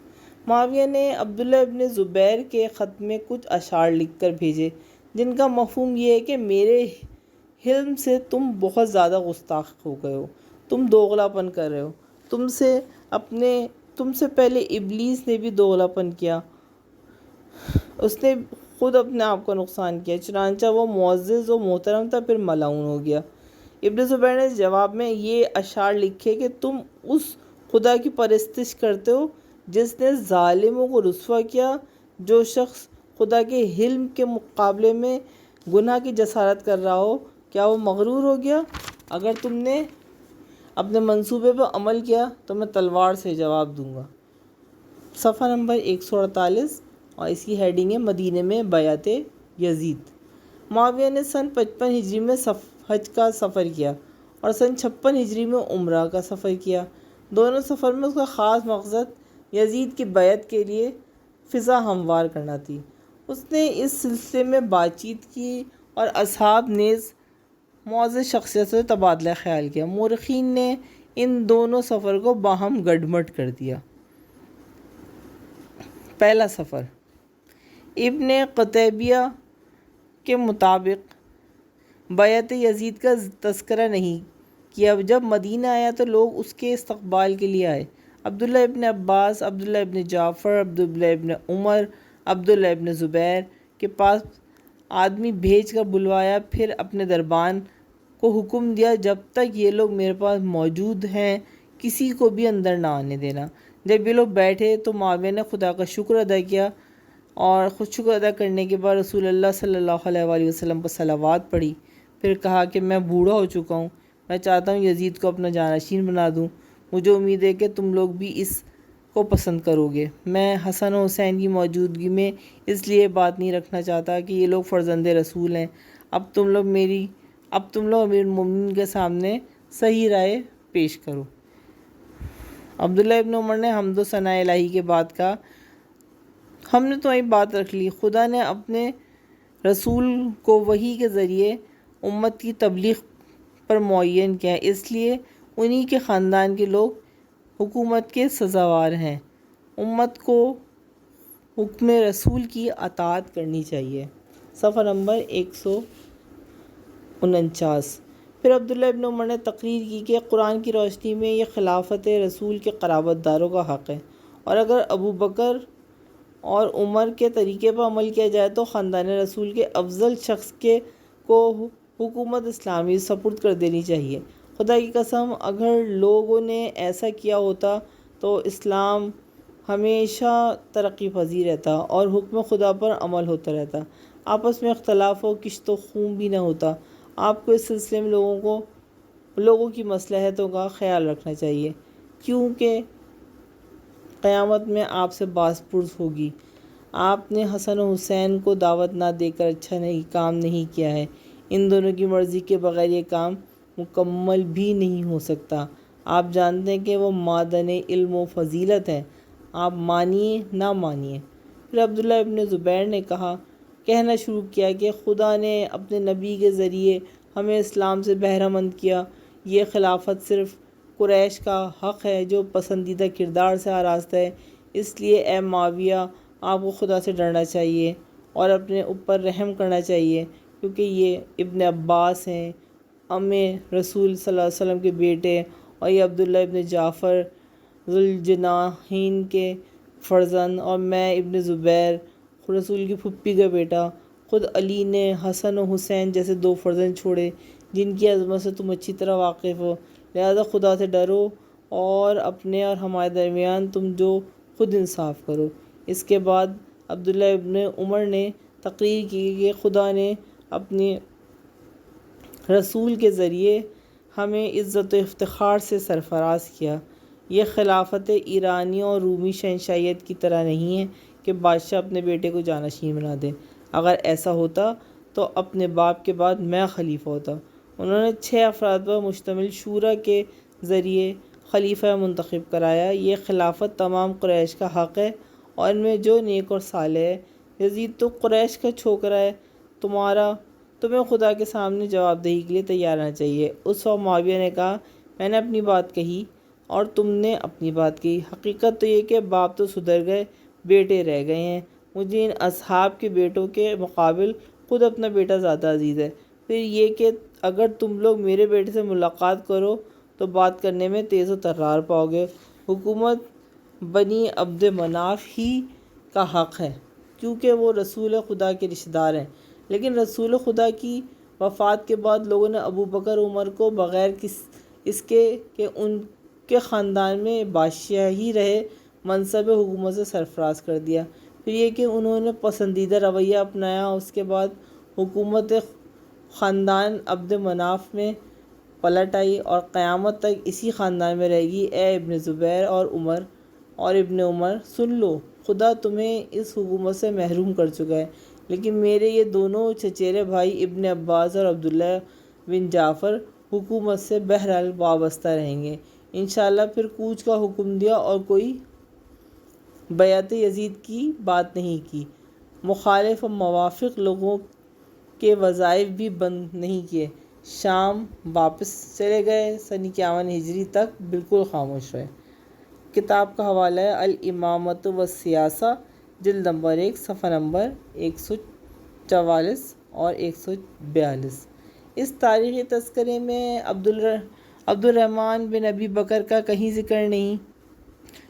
معاویہ نے عبداللہ ابن زبیر کے خط میں کچھ اشعار لکھ کر بھیجے جن کا مفہوم یہ ہے کہ میرے حلم سے تم بہت زیادہ گستاخ ہو گئے ہو، تم دوغلا پن کر رہے ہو، تم سے پہلے ابلیس نے بھی دوغلا پن کیا، اس نے خود اپنے آپ کو نقصان کیا، چنانچہ وہ معزز و محترم تھا پھر ملعون ہو گیا۔ ابن زبیر نے جواب میں یہ اشعار لکھے کہ تم اس خدا کی پرستش کرتے ہو جس نے ظالموں کو رسوا کیا۔ جو شخص خدا کے حلم کے مقابلے میں گناہ کی جسارت کر رہا ہو، کیا وہ مغرور ہو گیا؟ اگر تم نے اپنے منصوبے پر عمل کیا تو میں تلوار سے جواب دوں گا۔ صفحہ نمبر 148، اور اس کی ہیڈنگ ہے مدینے میں بیعت یزید۔ معاویہ نے سن 55 ہجری میں حج کا سفر کیا اور سن 56 ہجری میں عمرہ کا سفر کیا۔ دونوں سفر میں اس کا خاص مقصد یزید کی بیعت کے لیے فضا ہموار کرنا تھی۔ اس نے اس سلسلے میں بات چیت کی اور اصحاب نیز معزز شخصیت سے تبادلہ خیال کیا۔ مورخین نے ان دونوں سفر کو باہم گڈمڈ کر دیا۔ پہلا سفر، ابن قتیبیہ کے مطابق بیعت یزید کا تذکرہ نہیں کیا۔ جب مدینہ آیا تو لوگ اس کے استقبال کے لیے آئے۔ عبداللہ ابن عباس، عبداللہ ابن جعفر، عبداللہ ابن عمر، عبداللہ ابن زبیر کے پاس آدمی بھیج کر بلوایا، پھر اپنے دربان کو حکم دیا، جب تک یہ لوگ میرے پاس موجود ہیں کسی کو بھی اندر نہ آنے دینا۔ جب یہ لوگ بیٹھے تو معاویہ نے خدا کا شکر ادا کیا، اور خود شکر ادا کرنے کے بعد رسول اللہ صلی اللہ علیہ وآلہ وسلم پر صلوات پڑھی، پھر کہا کہ میں بوڑھا ہو چکا ہوں، میں چاہتا ہوں یزید کو اپنا جانشین بنا دوں، مجھے امید ہے کہ تم لوگ بھی اس کو پسند کرو گے۔ میں حسن و حسین کی موجودگی میں اس لیے بات نہیں رکھنا چاہتا کہ یہ لوگ فرزند رسول ہیں۔ اب تم لوگ امیر المومنین کے سامنے صحیح رائے پیش کرو۔ عبداللہ ابن عمر نے حمد و ثناء الہی کے بعد کہا، ہم نے تمہاری بات رکھ لی۔ خدا نے اپنے رسول کو وحی کے ذریعے امت کی تبلیغ پر معین کیا ہے، اس لیے انہی کے خاندان کے لوگ حکومت کے سزاوار ہیں۔ امت کو حکم رسول کی اطاعت کرنی چاہیے۔ صفحہ نمبر 149۔ پھر عبداللہ ابن عمر نے تقریر کی کہ قرآن کی روشنی میں یہ خلافت رسول کے قرابت داروں کا حق ہے، اور اگر ابوبکر اور عمر کے طریقے پر عمل کیا جائے تو خاندان رسول کے افضل شخص کو حکومت اسلامی سپرد کر دینی چاہیے۔ خدا کی قسم اگر لوگوں نے ایسا کیا ہوتا تو اسلام ہمیشہ ترقی پذیر رہتا اور حکم خدا پر عمل ہوتا رہتا، آپس میں اختلاف و کشت و خون بھی نہ ہوتا۔ آپ کو اس سلسلے میں لوگوں کی مصلحتوں کا خیال رکھنا چاہیے، کیونکہ قیامت میں آپ سے باز پرس ہوگی۔ آپ نے حسن و حسین کو دعوت نہ دے کر اچھا کام نہیں کیا ہے۔ ان دونوں کی مرضی کے بغیر یہ کام مکمل بھی نہیں ہو سکتا۔ آپ جانتے ہیں کہ وہ معدن علم و فضیلت ہے، آپ مانیے نہ مانیے۔ پھر عبداللہ ابن زبیر نے کہنا شروع کیا کہ خدا نے اپنے نبی کے ذریعے ہمیں اسلام سے بہرہ مند کیا۔ یہ خلافت صرف قریش کا حق ہے جو پسندیدہ کردار سے آراستہ ہے، اس لیے اے معاویہ آپ کو خدا سے ڈرنا چاہیے اور اپنے اوپر رحم کرنا چاہیے، کیونکہ یہ ابن عباس ہیں، رسول صلی اللہ علیہ وسلم کے بیٹے، اور یہ عبداللہ ابن جعفر ذوالجناحین کے فرزند، اور میں ابن زبیر رسول کی پھپھی کا بیٹا۔ خود علی نے حسن و حسین جیسے دو فرزند چھوڑے جن کی عظمت سے تم اچھی طرح واقف ہو، لہذا خدا سے ڈرو اور اپنے اور ہمارے درمیان تم جو خود انصاف کرو۔ اس کے بعد عبداللہ ابن عمر نے تقریر کی کہ خدا نے اپنے رسول کے ذریعے ہمیں عزت و افتخار سے سرفراز کیا۔ یہ خلافت ایرانی اور رومی شہنشاہیت کی طرح نہیں ہے کہ بادشاہ اپنے بیٹے کو جانشین بنا دے۔ اگر ایسا ہوتا تو اپنے باپ کے بعد میں خلیفہ ہوتا۔ انہوں نے 6 افراد پر مشتمل شورا کے ذریعے خلیفہ منتخب کرایا۔ یہ خلافت تمام قریش کا حق ہے اور ان میں جو نیک اور صالح ہے۔ یزید تو قریش کا چھوکرا ہے، تمہیں خدا کے سامنے جواب دہی کے لیے تیار رہنا چاہیے۔ اس وقت معاویہ نے کہا، میں نے اپنی بات کہی اور تم نے اپنی بات کہی۔ حقیقت تو یہ کہ باپ تو سدھر گئے، بیٹے رہ گئے ہیں۔ مجھے ان اصحاب کے بیٹوں کے مقابل خود اپنا بیٹا زیادہ عزیز ہے۔ پھر یہ کہ اگر تم لوگ میرے بیٹے سے ملاقات کرو تو بات کرنے میں تیز و ترار پاؤ گے۔ حکومت بنی عبد مناف ہی کا حق ہے کیونکہ وہ رسول خدا کے رشتہ دار ہیں، لیکن رسول خدا کی وفات کے بعد لوگوں نے ابو بکر عمر کو بغیر اس کے کہ ان کے خاندان میں بادشاہی رہے منصب حکومت سے سرفراز کر دیا۔ پھر یہ کہ انہوں نے پسندیدہ رویہ اپنایا، اس کے بعد حکومت خاندان عبد مناف میں پلٹ آئی اور قیامت تک اسی خاندان میں رہے گی۔ اے ابن زبیر اور ابن عمر، سن لو، خدا تمہیں اس حکومت سے محروم کر چکا ہے، لیکن میرے یہ دونوں چچیرے بھائی ابن عباس اور عبداللہ بن جعفر حکومت سے بہرحال وابستہ رہیں گے انشاءاللہ۔ پھر کوچ کا حکم دیا اور کوئی بیعت یزید کی بات نہیں کی۔ مخالف و موافق لوگوں کے وظائف بھی بند نہیں کیے، شام واپس چلے گئے، سن 51 ہجری تک بالکل خاموش رہے۔ کتاب کا حوالہ ہے الامامۃ والسیاسہ، جلد نمبر 1، صفحہ نمبر 144 اور 142۔ اس تاریخی تذکرے میں عبد الرحمن بن ابی بکر کا کہیں ذکر نہیں،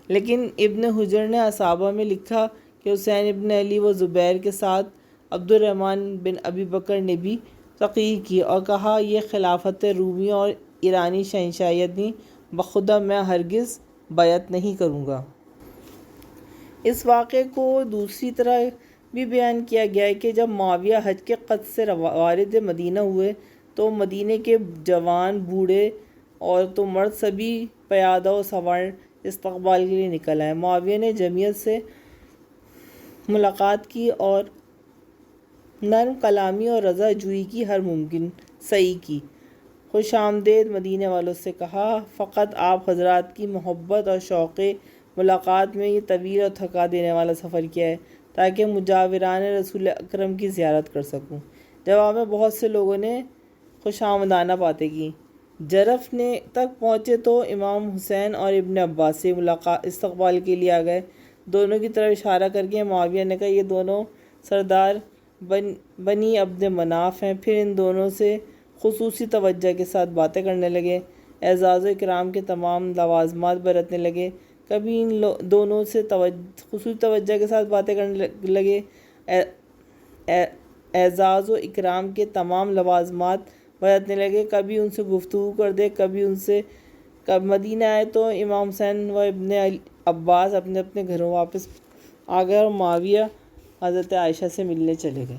لیکن ابن حجر نے اصحابہ میں لکھا کہ حسین ابن علی و زبیر کے ساتھ عبد الرحمن بن ابی بکر نے بھی تقریر کی اور کہا، یہ خلافت رومی اور ایرانی شہنشاہیت نہیں، بخدا میں ہرگز بیعت نہیں کروں گا۔ اس واقعے کو دوسری طرح بھی بیان کیا گیا ہے کہ جب معاویہ حج کے قصد سے وارد مدینہ ہوئے تو مدینے کے جوان، بوڑھے، عورت و مرد سبھی پیادہ و سوار استقبال کے لیے نکل آئے۔ معاویہ نے جمعیت سے ملاقات کی اور نرم کلامی اور رضا جوئی کی ہر ممکن سعی کی۔ خوش آمدید مدینے والوں سے کہا، فقط آپ حضرات کی محبت اور شوق ملاقات میں یہ طویل اور تھکا دینے والا سفر کیا ہے تاکہ مجاوران رسول اکرم کی زیارت کر سکوں۔ جواب میں بہت سے لوگوں نے خوش آمدانہ باتیں کی۔ جرف تک پہنچے تو امام حسین اور ابن عباس سے استقبال کے لیے آ گئے۔ دونوں کی طرف اشارہ کر کے معاویہ نے کہا، یہ دونوں سردار بنی عبد مناف ہیں۔ پھر ان دونوں سے خصوصی توجہ کے ساتھ باتیں کرنے لگے، اعزاز و اکرام کے تمام لوازمات برتنے لگے۔ کبھی ان دونوں سے خصوصی توجہ کے ساتھ باتیں کرنے لگے، اعزاز و اکرام کے تمام لوازمات بتانے لگے، کبھی ان سے گفتگو کر دے، کبھی ان سے کب مدینہ آئے تو امام حسین و ابن عباس اپنے اپنے گھروں واپس آ گئے اور معاویہ حضرت عائشہ سے ملنے چلے گئے۔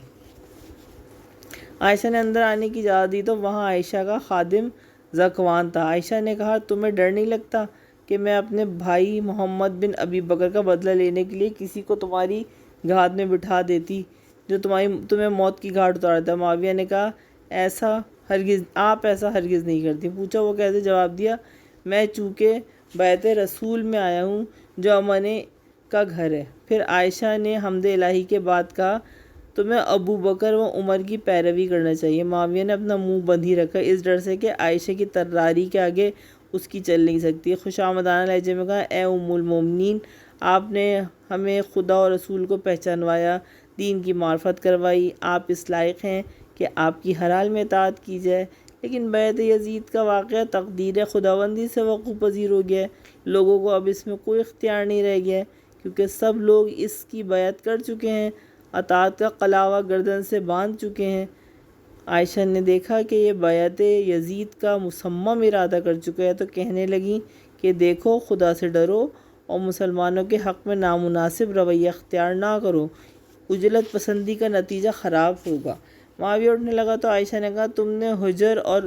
عائشہ نے اندر آنے کی اجازت دی تو وہاں عائشہ کا خادم ذکوان تھا۔ عائشہ نے کہا، تمہیں ڈر نہیں لگتا کہ میں اپنے بھائی محمد بن ابی بکر کا بدلہ لینے کے لیے کسی کو تمہاری گھاٹ میں بٹھا دیتی جو تمہیں موت کی گھاٹ اتارتا ہے؟ معاویہ نے کہا، آپ ایسا ہرگز نہیں کرتی۔ پوچھا وہ کیسے؟ جواب دیا، میں چونکہ بیت رسول میں آیا ہوں جو امن کا گھر ہے۔ پھر عائشہ نے حمد الہی کے بعد کہا، تمہیں ابو بکر و عمر کی پیروی کرنا چاہیے۔ معاویہ نے اپنا منہ بند ہی رکھا، اس ڈر سے کہ عائشہ کی طراری کے آگے اس کی چل نہیں سکتی۔ خوشامدانہ لہجے میں کہا، اے ام المومنین، آپ نے ہمیں خدا اور رسول کو پہچانوایا، دین کی معرفت کروائی، آپ اس لائق ہیں کہ آپ کی ہر حال میں اطاعت کی جائے۔ لیکن بیعت یزید کا واقعہ تقدیر خداوندی سے وقوع پذیر ہو گیا ہے۔ لوگوں کو اب اس میں کوئی اختیار نہیں رہ گیا ہے، کیونکہ سب لوگ اس کی بیعت کر چکے ہیں، اطاعت کا قلاوہ گردن سے باندھ چکے ہیں۔ عائشہ نے دیکھا کہ یہ بیعت یزید کا مصمم ارادہ کر چکا ہے تو کہنے لگیں کہ دیکھو، خدا سے ڈرو اور مسلمانوں کے حق میں نامناسب رویہ اختیار نہ کرو، عجلت پسندی کا نتیجہ خراب ہوگا۔ معاویہ اٹھنے لگا تو عائشہ نے کہا، تم نے حجر اور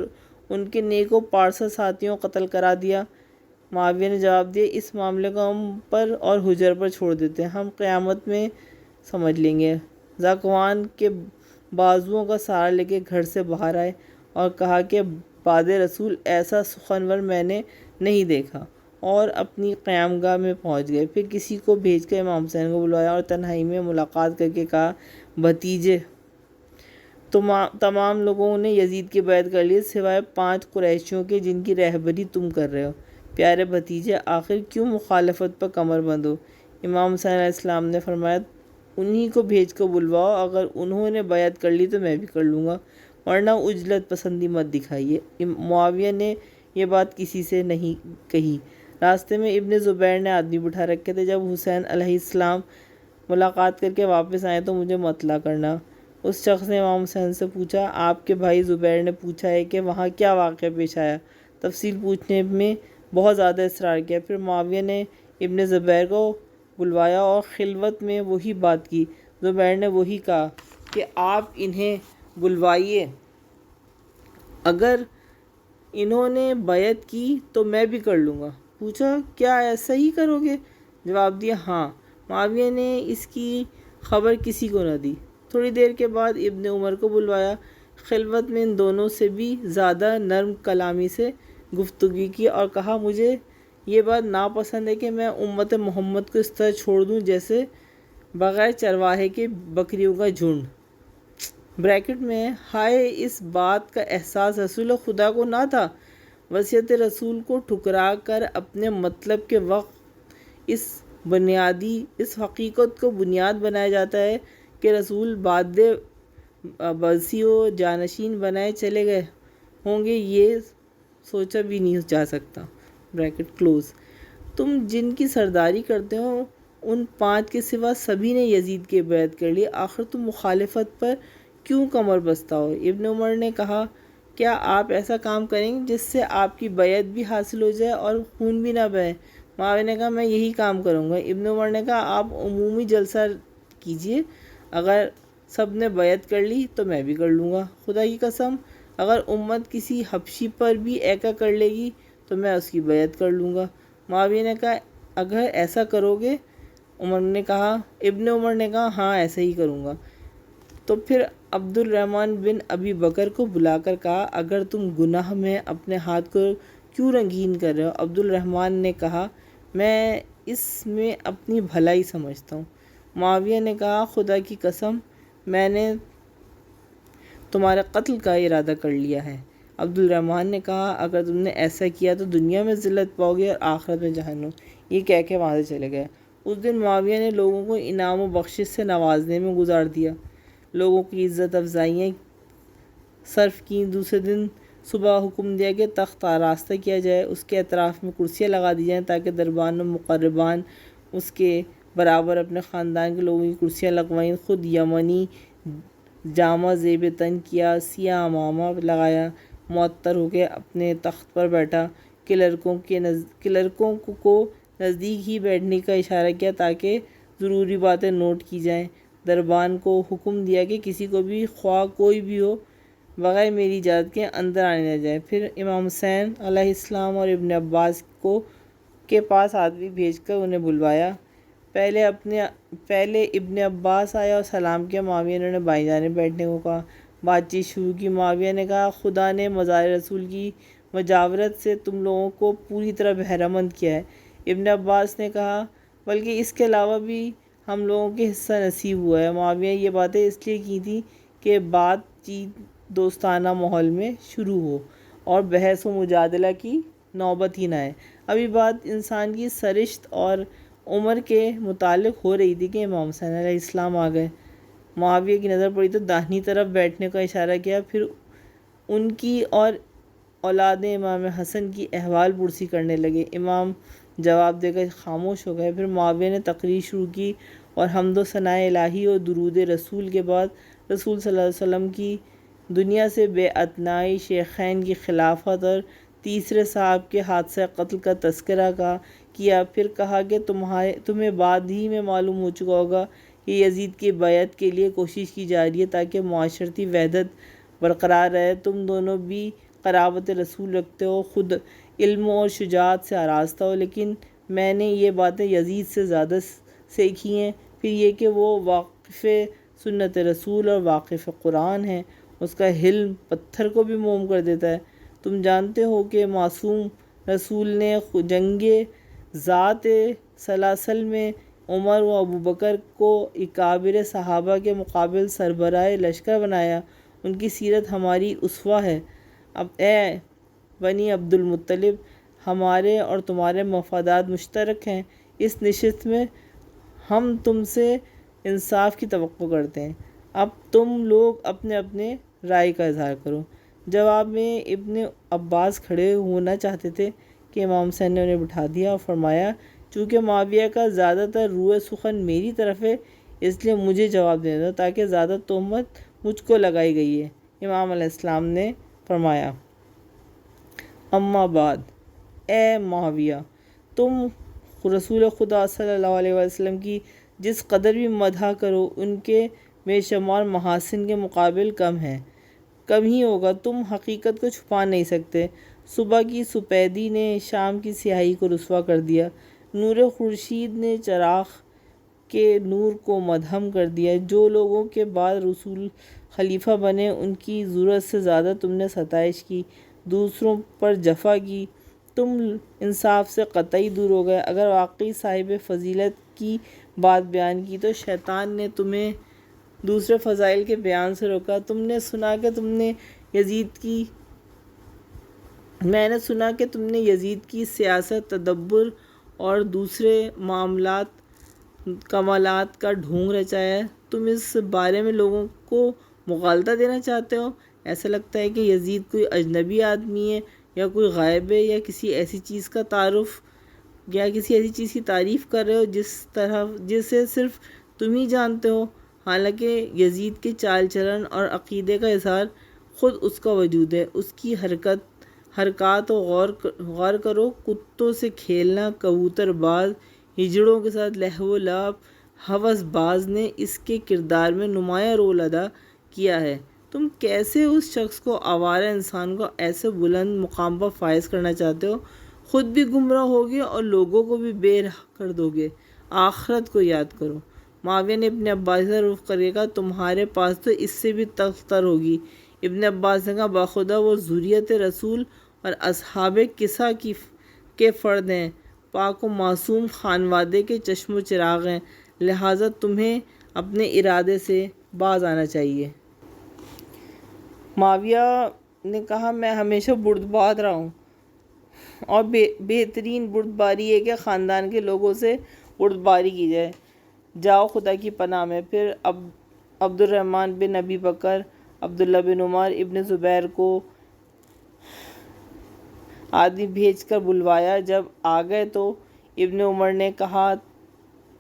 ان کے نیک و پارسا ساتھیوں کو قتل کرا دیا۔ معاویہ نے جواب دیا، اس معاملے کو ہم پر اور حجر پر چھوڑ دیتے ہیں، ہم قیامت میں سمجھ لیں گے۔ ذکوان کے بازوؤں کا سہارا لے کے گھر سے باہر آئے اور کہا کہ بعد رسول ایسا سخنور میں نے نہیں دیکھا، اور اپنی قیام گاہ میں پہنچ گئے۔ پھر کسی کو بھیج کر امام حسین کو بلوایا اور تنہائی میں ملاقات کر کے کہا، بھتیجے، تمام لوگوں نے یزید کی بیعت کر لی سوائے 5 قریشیوں کے جن کی رہبری تم کر رہے ہو۔ پیارے بھتیجے، آخر کیوں مخالفت پر کمر بند ہو؟ امام حسین علیہ السلام نے فرمایا، انہی کو بھیج کر بلواؤ، اگر انہوں نے بیعت کر لی تو میں بھی کر لوں گا، ورنہ عجلت پسندی مت دکھائیے۔ معاویہ نے یہ بات کسی سے نہیں کہی۔ راستے میں ابن زبیر نے آدمی بٹھا رکھے تھے، جب حسین علیہ السلام ملاقات کر کے واپس آئے تو مجھے مطلع کرنا۔ اس شخص نے امام حسین سے پوچھا، آپ کے بھائی زبیر نے پوچھا ہے کہ وہاں کیا واقعہ پیش آیا؟ تفصیل پوچھنے میں بہت زیادہ اصرار کیا۔ پھر معاویہ نے ابن زبیر کو بلوایا اور خلوت میں وہی بات کی۔ زبیر نے وہی کہا کہ آپ انہیں بلوائیے، اگر انہوں نے بیعت کی تو میں بھی کر لوں گا۔ پوچھا، کیا ایسا ہی کرو گے؟ جواب دیا، ہاں۔ معاویہ نے اس کی خبر کسی کو نہ دی۔ تھوڑی دیر کے بعد ابن عمر کو بلوایا۔ خلوت میں ان دونوں سے بھی زیادہ نرم کلامی سے گفتگو کی اور کہا، مجھے یہ بات ناپسند ہے کہ میں امت محمد کو اس طرح چھوڑ دوں جیسے بغیر چرواہے کے بکریوں کا جھنڈ۔ بریکٹ میں، ہائے، اس بات کا احساس رسول خدا کو نہ تھا۔ وصیت رسول کو ٹھکرا کر اپنے مطلب کے وقت اس حقیقت کو بنیاد بنایا جاتا ہے کہ رسول بعد برسی و جانشین بنائے چلے گئے ہوں گے، یہ سوچا بھی نہیں جا سکتا۔ Bracket close. تم جن کی سرداری کرتے ہو ان 5 کے سوا سبھی نے یزید کی بیعت کر لی، آخر تم مخالفت پر کیوں کمر بستہ ہو؟ ابن عمر نے کہا، کیا آپ ایسا کام کریں گے جس سے آپ کی بیعت بھی حاصل ہو جائے اور خون بھی نہ بہے؟ معاویہ نے کہا، میں یہی کام کروں گا۔ ابن عمر نے کہا، آپ عمومی جلسہ کیجئے، اگر سب نے بیعت کر لی تو میں بھی کر لوں گا۔ خدا کی قسم، اگر امت کسی حبشی پر بھی ایکا کر لے گی تو میں اس کی بیعت کر لوں گا۔ معاویہ نے کہا، اگر ایسا کرو گے؟ ابن عمر نے کہا، ہاں، ایسا ہی کروں گا۔ تو پھر عبد الرحمن بن ابی بکر کو بلا کر کہا، اگر تم گناہ میں اپنے ہاتھ کو کیوں رنگین کر رہے ہو؟ عبد الرحمن نے کہا، میں اس میں اپنی بھلائی سمجھتا ہوں۔ معاویہ نے کہا، خدا کی قسم، میں نے تمہارے قتل کا ارادہ کر لیا ہے۔ عبد الرحمن نے کہا، اگر تم نے ایسا کیا تو دنیا میں ذلت پاؤ گے اور آخرت میں جہنم۔ یہ کہہ کے وہاں سے چلے گئے۔ اس دن معاویہ نے لوگوں کو انعام و بخشش سے نوازنے میں گزار دیا، لوگوں کی عزت افزائیاں صرف کیں۔ دوسرے دن صبح حکم دیا کہ تخت آراستہ کیا جائے، اس کے اطراف میں کرسیاں لگا دی جائیں تاکہ دربان و مقربان اس کے برابر اپنے خاندان کے لوگوں کی کرسیاں لگوائیں۔ خود یمنی جامہ زیب تن کیا، سیاہ امامہ لگایا، معطر ہو کے اپنے تخت پر بیٹھا کہ لڑکوں کو نزدیک ہی بیٹھنے کا اشارہ کیا تاکہ ضروری باتیں نوٹ کی جائیں۔ دربان کو حکم دیا کہ کسی کو بھی خواہ کوئی بھی ہو بغیر میری اجازت کے اندر آنے نہ جائے۔ پھر امام حسین علیہ السلام اور ابن عباس کے پاس آدمی بھیج کر انہیں بلوایا۔ پہلے ابن عباس آیا اور سلام کیا۔ معاویہ نے انہیں بائیں جانب بیٹھنے کو کہا۔ بات چیت شروع کی۔ معاویہ نے کہا، خدا نے مزار رسول کی مجاورت سے تم لوگوں کو پوری طرح بہرہ مند کیا ہے۔ ابن عباس نے کہا، بلکہ اس کے علاوہ بھی ہم لوگوں کے حصہ نصیب ہوا ہے۔ معاویہ یہ باتیں اس لیے کی تھی کہ بات چیت دوستانہ ماحول میں شروع ہو اور بحث و مجادلہ کی نوبت ہی نہ آئے۔ ابھی بات انسان کی سرشت اور عمر کے متعلق ہو رہی تھی کہ امام حسین علیہ السلام آ گئے۔ معاویہ کی نظر پڑی تو داہنی طرف بیٹھنے کا اشارہ کیا، پھر ان کی اور اولاد امام حسن کی احوال پرسی کرنے لگے۔ امام جواب دے کر خاموش ہو گئے۔ پھر معاویہ نے تقریر شروع کی اور حمد و ثناء الہی اور درود رسول کے بعد رسول صلی اللہ علیہ وسلم کی دنیا سے بے اتنائی، شیخین کی خلافت اور تیسرے صاحب کے حادثہ قتل کا تذکرہ کیا۔ پھر کہا کہ تمہیں بعد ہی میں معلوم ہو چکا ہوگا کہ یزید کی بیعت کے لیے کوشش کی جا رہی ہے تاکہ معاشرتی وحدت برقرار رہے۔ تم دونوں بھی قرابت رسول رکھتے ہو، خود علم اور شجاعت سے آراستہ ہو، لیکن میں نے یہ باتیں یزید سے زیادہ سیکھی ہیں۔ پھر یہ کہ وہ واقف سنت رسول اور واقف قرآن ہے، اس کا حلم پتھر کو بھی موم کر دیتا ہے۔ تم جانتے ہو کہ معصوم رسول نے جنگ ذات سلاسل میں عمر و ابوبکر کو اکابر صحابہ کے مقابل سربراہ لشکر بنایا۔ ان کی سیرت ہماری اسوہ ہے۔ اب اے بنی عبد المطلب، ہمارے اور تمہارے مفادات مشترک ہیں۔ اس نشست میں ہم تم سے انصاف کی توقع کرتے ہیں۔ اب تم لوگ اپنے اپنے رائے کا اظہار کرو۔ جواب میں ابن عباس کھڑے ہونا چاہتے تھے کہ امام حسین نے انہیں بٹھا دیا اور فرمایا، چونکہ معاویہ کا زیادہ تر روئے سخن میری طرف ہے، اس لیے مجھے جواب دینے دو تاکہ زیادہ تہمت مجھ کو لگائی گئی ہے۔ امام علیہ السلام نے فرمایا، اما بعد، اے معاویہ، تم رسول خدا صلی اللہ علیہ وسلم کی جس قدر بھی مدح کرو ان کے بے شمار محاسن کے مقابل کم ہے، کم ہی ہوگا۔ تم حقیقت کو چھپا نہیں سکتے۔ صبح کی سپیدی نے شام کی سیاہی کو رسوا کر دیا، نور خورشید نے چراغ کے نور کو مدھم کر دیا۔ جو لوگوں کے بعد رسول خلیفہ بنے ان کی ضرورت سے زیادہ تم نے ستائش کی، دوسروں پر جفا کی، تم انصاف سے قطعی دور ہو گئے۔ اگر واقعی صاحب فضیلت کی بات بیان کی تو شیطان نے تمہیں دوسرے فضائل کے بیان سے روکا۔ میں نے سنا کہ تم نے یزید کی سیاست، تدبر اور دوسرے کمالات کا ڈھونگ رچایا ہے۔ تم اس بارے میں لوگوں کو مغالطہ دینا چاہتے ہو۔ ایسا لگتا ہے کہ یزید کوئی اجنبی آدمی ہے یا کوئی غائب ہے، یا کسی ایسی چیز کی تعریف کر رہے ہو جسے صرف تم ہی جانتے ہو، حالانکہ یزید کے چال چلن اور عقیدے کا اظہار خود اس کا وجود ہے۔ اس کی حرکات غور کرو، کتوں سے کھیلنا، کبوتر باز، ہجڑوں کے ساتھ لہو و لعب، ہوس باز نے اس کے کردار میں نمایاں رول ادا کیا ہے۔ تم کیسے اس شخص کو، آوارہ انسان کو، ایسے بلند مقام پر فائز کرنا چاہتے ہو؟ خود بھی گمراہ ہوگے اور لوگوں کو بھی بے راہ کر دو گے۔ آخرت کو یاد کرو۔ معاویہ نے ابن عباس سے رخ کر کے کہا، تمہارے پاس تو اس سے بھی تلخ تر ہوگی۔ ابن عباس نے کہا، بخدا وہ ذریت رسول اور اصحاب کسا کے فرد ہیں، پاک و معصوم خانوادے کے چشم و چراغ ہیں، لہٰذا تمہیں اپنے ارادے سے باز آنا چاہیے۔ معاویہ نے کہا، میں ہمیشہ بردبار رہا ہوں اور بہترین بردباری ہے کہ خاندان کے لوگوں سے بردباری کی جائے۔ جاؤ خدا کی پناہ میں۔ پھر عبد الرحمن بن ابی بکر، عبداللہ بن عمر، ابن زبیر کو آدمی بھیج کر بلوایا۔ جب آ گئے تو ابن عمر نے کہا،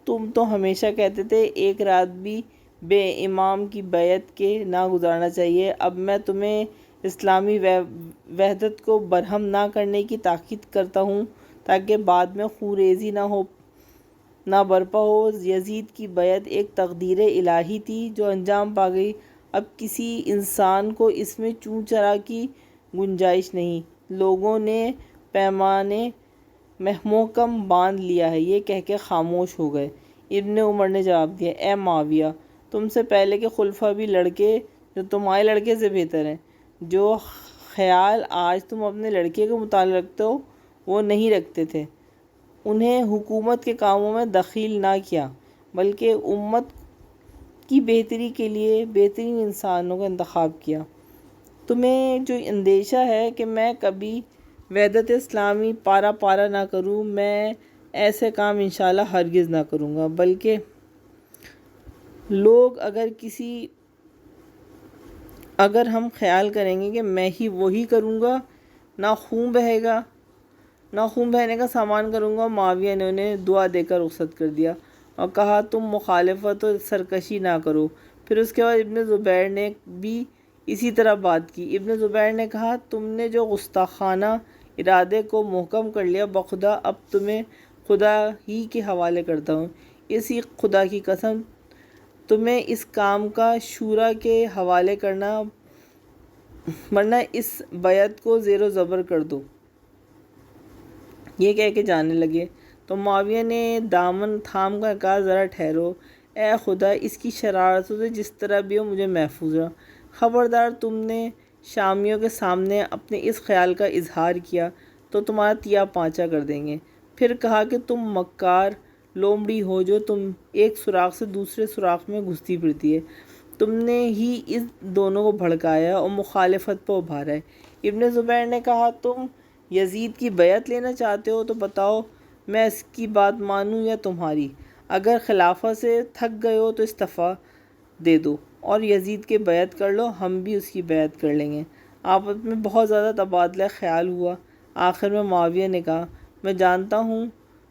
تم تو ہمیشہ کہتے تھے ایک رات بھی بے امام کی بیعت کے نہ گزارنا چاہیے۔ اب میں تمہیں اسلامی وحدت کو برہم نہ کرنے کی تاکید کرتا ہوں تاکہ بعد میں خونریزی نہ برپا ہو۔ یزید کی بیعت ایک تقدیر الہی تھی جو انجام پا گئی۔ اب کسی انسان کو اس میں چوں چرا کی گنجائش نہیں۔ لوگوں نے پیمانے محکم باندھ لیا ہے، یہ کہہ کے خاموش ہو گئے۔ ابن عمر نے جواب دیا، اے معاویہ، تم سے پہلے کے خلفاء بھی لڑکے جو تمہارے لڑکے سے بہتر ہیں۔ جو خیال آج تم اپنے لڑکے کے متعلق رکھتے ہو وہ نہیں رکھتے تھے۔ انہیں حکومت کے کاموں میں دخیل نہ کیا بلکہ امت کی بہتری کے لیے بہترین انسانوں کا انتخاب کیا۔ تمہیں جو اندیشہ ہے کہ میں کبھی وحدت اسلامی پارا نہ کروں، میں ایسے کام انشاءاللہ ہرگز نہ کروں گا، بلکہ لوگ اگر ہم خیال کریں گے کہ میں ہی وہی کروں گا، نہ خون بہنے کا سامان کروں گا۔ معاویہ نے انہیں دعا دے کر رخصت کر دیا اور کہا، تم مخالفت و سرکشی نہ کرو۔ پھر اس کے بعد ابن زبیر نے بھی اسی طرح بات کی۔ ابن زبیر نے کہا، تم نے جو گستاخانہ ارادے کو محکم کر لیا، بخدا اب تمہیں خدا ہی کے حوالے کرتا ہوں۔ اسی خدا کی قسم، تمہیں اس کام کا شورا کے حوالے کرنا، ورنہ اس بیعت کو زیر و زبر کر دو۔ یہ کہہ کے جانے لگے تو معاویہ نے دامن تھام کر کہا، ذرا ٹھہرو، اے خدا، اس کی شرارتوں سے جس طرح بھی ہو مجھے محفوظ رہا۔ خبردار، تم نے شامیوں کے سامنے اپنے اس خیال کا اظہار کیا تو تمہارا تیا پانچا کر دیں گے۔ پھر کہا کہ تم مکار لومڑی ہو جو تم ایک سوراخ سے دوسرے سوراخ میں گھستی پھرتی ہے۔ تم نے ہی اس دونوں کو بھڑکایا اور مخالفت پر ابھارا ہے۔ ابن زبیر نے کہا، تم یزید کی بیعت لینا چاہتے ہو تو بتاؤ، میں اس کی بات مانوں یا تمہاری؟ اگر خلافت سے تھک گئے ہو تو استعفیٰ دے دو اور یزید کی بیعت کر لو، ہم بھی اس کی بیعت کر لیں گے۔ آپس میں بہت زیادہ تبادلہ خیال ہوا۔ آخر میں معاویہ نے کہا، میں جانتا ہوں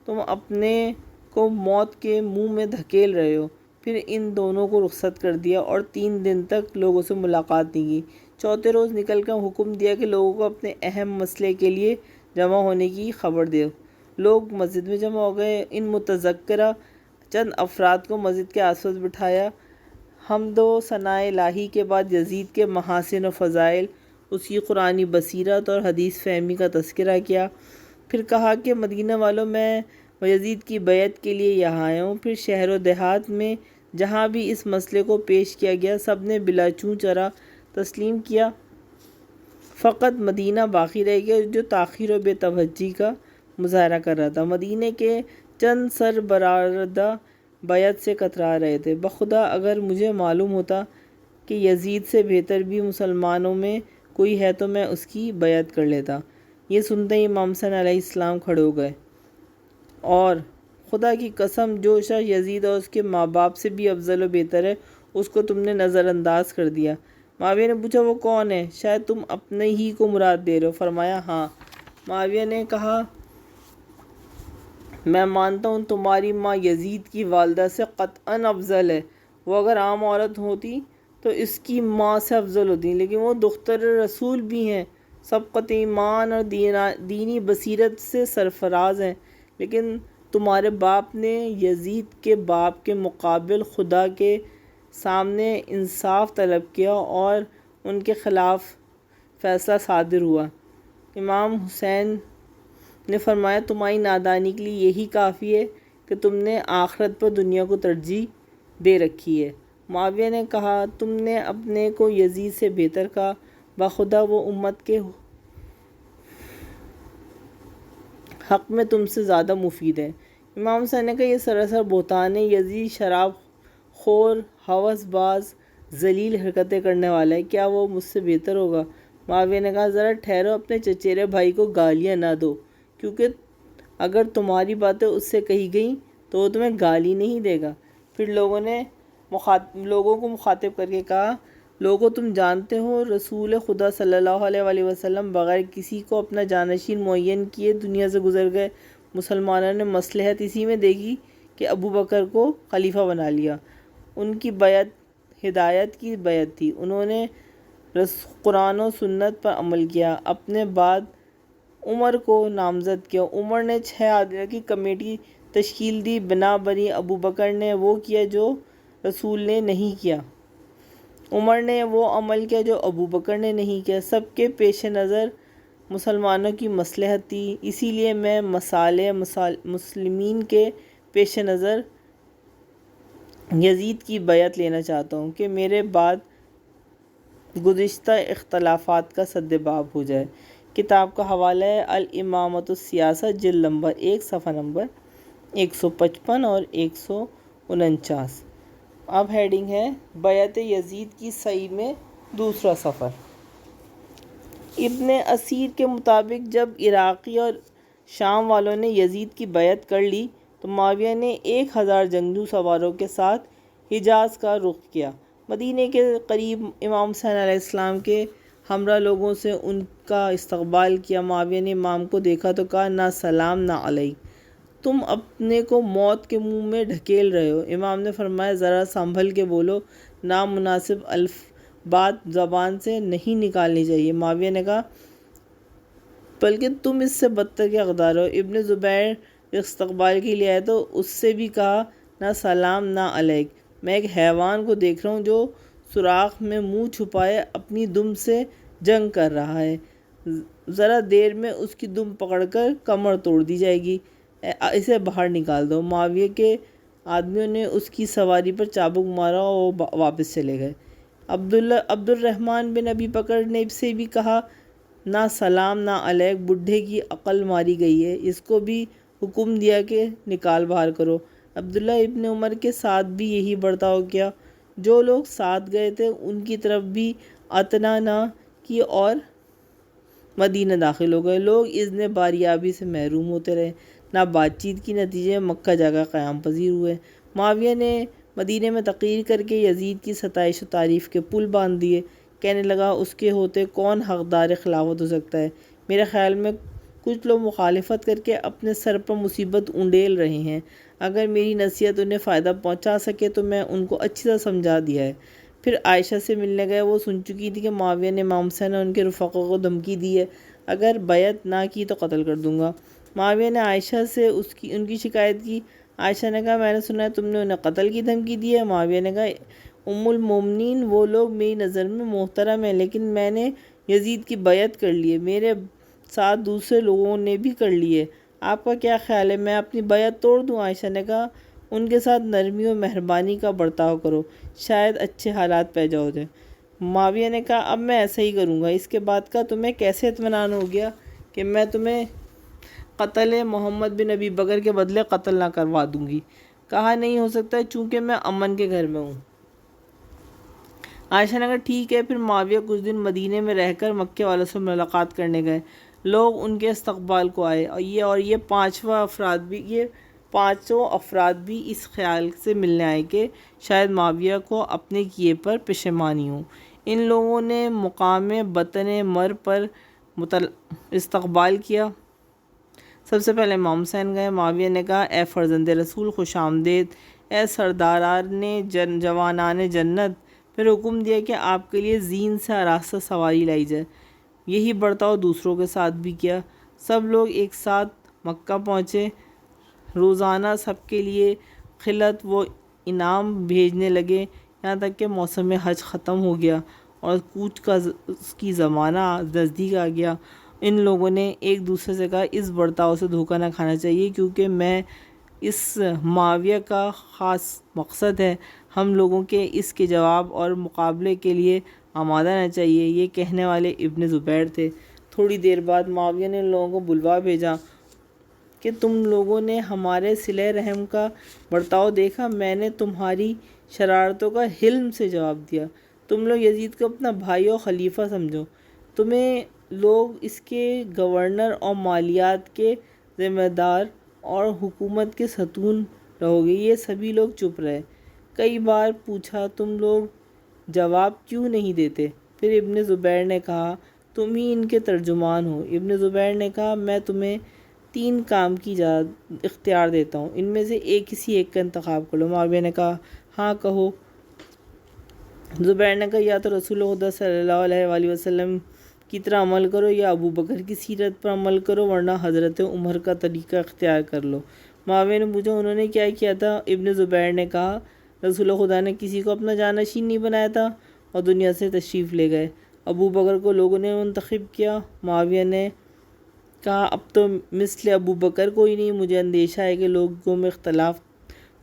تم اپنے کو موت کے منہ میں دھکیل رہے ہو۔ پھر ان دونوں کو رخصت کر دیا اور 3 دن تک لوگوں سے ملاقات نہیں کی۔ چوتھے روز نکل کر حکم دیا کہ لوگوں کو اپنے اہم مسئلے کے لیے جمع ہونے کی خبر دو۔ لوگ مسجد میں جمع ہو گئے۔ ان متذکرہ چند افراد کو مسجد کے آس پاس بٹھایا، حمد و ثناء الہی کے بعد یزید کے محاسن و فضائل، اس کی قرآنی بصیرت اور حدیث فہمی کا تذکرہ کیا۔ پھر کہا کہ مدینہ والوں، میں یزید کی بیعت کے لیے یہاں آیا ہوں۔ پھر شہر و دیہات میں جہاں بھی اس مسئلے کو پیش کیا گیا، سب نے بلا چوں چرا تسلیم کیا۔ فقط مدینہ باقی رہ گیا جو تاخیر و بے توجہی کا مظاہرہ کر رہا تھا۔ مدینہ کے چند سربراہ بیعت سے کترا رہے تھے۔ بخدا اگر مجھے معلوم ہوتا کہ یزید سے بہتر بھی مسلمانوں میں کوئی ہے تو میں اس کی بیعت کر لیتا۔ یہ سنتے ہی امام حسن علیہ السلام کھڑے ہو گئے اور خدا کی قسم، جو شخص یزید اور اس کے ماں باپ سے بھی افضل و بہتر ہے، اس کو تم نے نظر انداز کر دیا۔ معاویہ نے پوچھا، وہ کون ہے؟ شاید تم اپنے ہی کو مراد دے رہے ہو۔ فرمایا، ہاں۔ معاویہ نے کہا، میں مانتا ہوں تمہاری ماں یزید کی والدہ سے قطعاً افضل ہے۔ وہ اگر عام عورت ہوتی تو اس کی ماں سے افضل ہوتی، لیکن وہ دختر رسول بھی ہیں، سبقت ایمان اور دینی بصیرت سے سرفراز ہیں۔ لیکن تمہارے باپ نے یزید کے باپ کے مقابل خدا کے سامنے انصاف طلب کیا اور ان کے خلاف فیصلہ صادر ہوا۔ امام حسین نے فرمایا، تمہاری نادانی کے لیے یہی کافی ہے کہ تم نے آخرت پر دنیا کو ترجیح دے رکھی ہے۔ معاویہ نے کہا، تم نے اپنے کو یزید سے بہتر کہا، بخدا وہ امت کے حق میں تم سے زیادہ مفید ہے۔ امام حسین نے کہا، یہ سراسر بہتان ہے۔ یزید شراب خور، ہوس باز، ذلیل حرکتیں کرنے والا ہے، کیا وہ مجھ سے بہتر ہوگا؟ معاویہ نے کہا، ذرا ٹھہرو، اپنے چچیرے بھائی کو گالیاں نہ دو، کیونکہ اگر تمہاری باتیں اس سے کہی گئیں تو وہ تمہیں گالی نہیں دے گا۔ پھر لوگوں کو مخاطب کر کے کہا، لوگوں، تم جانتے ہو رسول خدا صلی اللہ علیہ وآلہ وسلم بغیر کسی کو اپنا جانشین معین کیے دنیا سے گزر گئے۔ مسلمانوں نے مصلحت اسی میں دیکھی کہ ابو بکر کو خلیفہ بنا لیا، ان کی بیعت ہدایت کی بیعت تھی۔ انہوں نے قرآن و سنت پر عمل کیا، اپنے بعد عمر کو نامزد کیا۔ عمر نے 6 آدمیوں کی کمیٹی تشکیل دی، بنا بنی ابو بکر نے وہ کیا جو رسول نے نہیں کیا، عمر نے وہ عمل کیا جو ابو بکر نے نہیں کیا۔ سب کے پیش نظر مسلمانوں کی مصلحت تھی، اسی لیے میں مصالح مسلمین کے پیش نظر یزید کی بیعت لینا چاہتا ہوں کہ میرے بعد گزشتہ اختلافات کا سدباب ہو جائے۔ کتاب کا حوالہ ہے الامامۃ السیاسہ، جلد نمبر 1، صفحہ نمبر 155 اور 149۔ اب ہیڈنگ ہے بیعت یزید کی صحیح میں دوسرا سفر۔ ابن اسیر کے مطابق جب عراقی اور شام والوں نے یزید کی بیعت کر لی تو معاویہ نے 1000 جنگجو سواروں کے ساتھ حجاز کا رخ کیا۔ مدینے کے قریب امام حسین علیہ السلام کے ہمراہ لوگوں سے ان کا استقبال کیا۔ معاویہ نے امام کو دیکھا تو کہا، نہ سلام نہ علیک، تم اپنے کو موت کے منہ میں ڈھکیل رہے ہو۔ امام نے فرمایا، ذرا سنبھل کے بولو، نامناسب بات زبان سے نہیں نکالنی چاہیے۔ معاویہ نے کہا، بلکہ تم اس سے بدتر کے حقدار ہو۔ ابن زبیر استقبال کے لیے آئے تو اس سے بھی کہا، نہ سلام نہ علیک، میں ایک حیوان کو دیکھ رہا ہوں جو سوراخ میں منہ چھپائے اپنی دم سے جنگ کر رہا ہے، ذرا دیر میں اس کی دم پکڑ کر کمر توڑ دی جائے گی، اسے باہر نکال دو۔ معاویہ کے آدمیوں نے اس کی سواری پر چابک مارا اور واپس چلے گئے۔ عبد الرحمن بن ابی بکر نے سے بھی کہا، نہ سلام نہ علیک، بڈھے کی عقل ماری گئی ہے، اس کو بھی حکم دیا کہ نکال باہر کرو۔ عبداللہ ابن عمر کے ساتھ بھی یہی برتاؤ کیا۔ جو لوگ ساتھ گئے تھے ان کی طرف بھی اطنا نہ کی اور مدینہ داخل ہو گئے۔ لوگ اذن باریابی سے محروم ہوتے رہے، نہ بات چیت کی، نتیجے میں مکہ جا کر قیام پذیر ہوئے۔ معاویہ نے مدینے میں تقریر کر کے یزید کی ستائش و تعریف کے پل باندھ دیے۔ کہنے لگا، اس کے ہوتے کون حقدار خلافت ہو سکتا ہے؟ میرے خیال میں کچھ لوگ مخالفت کر کے اپنے سر پر مصیبت انڈیل رہے ہیں، اگر میری نصیحت انہیں فائدہ پہنچا سکے تو میں ان کو اچھی طرح سمجھا دیا ہے۔ پھر عائشہ سے ملنے گئے، وہ سن چکی تھی کہ معاویہ نے امام حسین اور ان کے رفقا کو دھمکی دی ہے، اگر بیعت نہ کی تو قتل کر دوں گا۔ معاویہ نے عائشہ سے ان کی شکایت کی۔ عائشہ نے کہا، میں نے سنا ہے تم نے انہیں قتل کی دھمکی دی ہے۔ معاویہ نے کہا، ام المومنین، وہ لوگ میری نظر میں محترم ہیں، لیکن میں نے یزید کی بیعت کر لی ہے، میرے ساتھ دوسرے لوگوں نے بھی کر لی ہے، آپ کا کیا خیال ہے، میں اپنی بیعت توڑ دوں؟ عائشہ نے کہا، ان کے ساتھ نرمی و مہربانی کا برتاؤ کرو، شاید اچھے حالات پیدا ہو جائیں۔ معاویہ نے کہا، اب میں ایسا ہی کروں گا۔ اس کے بعد کا تمہیں کیسے اطمینان ہو گیا کہ میں تمہیں قتل محمد بن ابی بکر کے بدلے قتل نہ کروا دوں گی؟ کہا، نہیں ہو سکتا چونکہ میں امن کے گھر میں ہوں۔ عائشہ نے کہا، ٹھیک ہے۔ پھر معاویہ کچھ دن مدینے میں رہ کر مکے والوں سے ملاقات کرنے گئے۔ لوگ ان کے استقبال کو آئے اور یہ پانچوں افراد بھی اس خیال سے ملنے آئے کہ شاید معاویہ کو اپنے کیے پر پشیمانی ہو۔ ان لوگوں نے مقام بطن مر پر استقبال کیا۔ سب سے پہلے امام حسین گئے۔ معاویہ نے کہا، اے فرزند رسول، خوش آمدید، اے سرداران جوانان جنت۔ پھر حکم دیا کہ آپ کے لیے زین سے آراستہ سواری لائی جائے۔ یہی برتاؤ دوسروں کے ساتھ بھی کیا۔ سب لوگ ایک ساتھ مکہ پہنچے۔ روزانہ سب کے لیے خلعت و انعام بھیجنے لگے، یہاں تک کہ موسم حج ختم ہو گیا اور کوچ کی زمانہ نزدیک آ گیا۔ ان لوگوں نے ایک دوسرے سے کہا، اس برتاؤ سے دھوکہ نہ کھانا چاہیے، کیونکہ میں اس معاویہ کا خاص مقصد ہے، ہم لوگوں کے اس کے جواب اور مقابلے کے لیے آمادہ رہنا چاہیے۔ یہ کہنے والے ابن زبیر تھے۔ تھوڑی دیر بعد معاویہ نے لوگوں کو بلوا بھیجا کہ تم لوگوں نے ہمارے صلہ رحم کا برتاؤ دیکھا، میں نے تمہاری شرارتوں کا حلم سے جواب دیا، تم لوگ یزید کو اپنا بھائی اور خلیفہ سمجھو، تمہیں لوگ اس کے گورنر اور مالیات کے ذمہ دار اور حکومت کے ستون رہو گے۔ یہ سبھی لوگ چپ رہے۔ کئی بار پوچھا، تم لوگ جواب کیوں نہیں دیتے؟ پھر ابن زبیر نے کہا، تم ہی ان کے ترجمان ہو۔ ابن زبیر نے کہا، میں تمہیں 3 کام کی اختیار دیتا ہوں، ان میں سے کسی ایک کا انتخاب کر لو۔ معاویہ نے کہا، ہاں کہو۔ زبیر نے کہا یا تو رسول خدا صلی اللہ علیہ وآلہ وسلم کی طرح عمل کرو یا ابو بکر کی سیرت پر عمل کرو ورنہ حضرت عمر کا طریقہ اختیار کر لو۔ معاویہ نے پوچھا انہوں نے کیا کیا تھا؟ ابن زبیر نے کہا رسول خدا نے کسی کو اپنا جانشین نہیں بنایا تھا اور دنیا سے تشریف لے گئے۔ ابو بکر کو لوگوں نے منتخب کیا۔ معاویہ نے کہا اب تو مثل ابو بکر کوئی نہیں، مجھے اندیشہ ہے کہ لوگوں میں اختلاف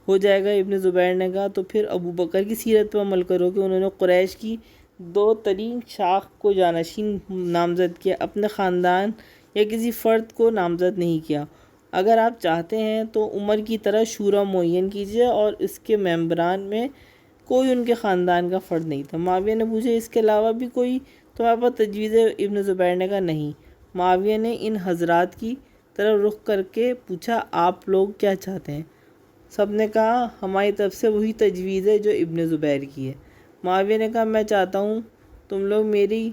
ہو جائے گا۔ ابن زبیر نے کہا تو پھر ابو بکر کی سیرت پر عمل کرو کہ انہوں نے قریش کی 2 ترین شاخ کو جانشین نامزد کیا، اپنے خاندان یا کسی فرد کو نامزد نہیں کیا۔ اگر آپ چاہتے ہیں تو عمر کی طرح شورا معین کیجیے، اور اس کے ممبران میں کوئی ان کے خاندان کا فرد نہیں تھا۔ معاویہ نے پوچھا اس کے علاوہ بھی کوئی تمہارے پاس تجویز ہے؟ ابن زبیر نے کہا نہیں۔ معاویہ نے ان حضرات کی طرف رخ کر کے پوچھا آپ لوگ کیا چاہتے ہیں؟ سب نے کہا ہماری طرف سے وہی تجویز ہے جو ابن زبیر کی ہے۔ معاویہ نے کہا میں چاہتا ہوں تم لوگ میری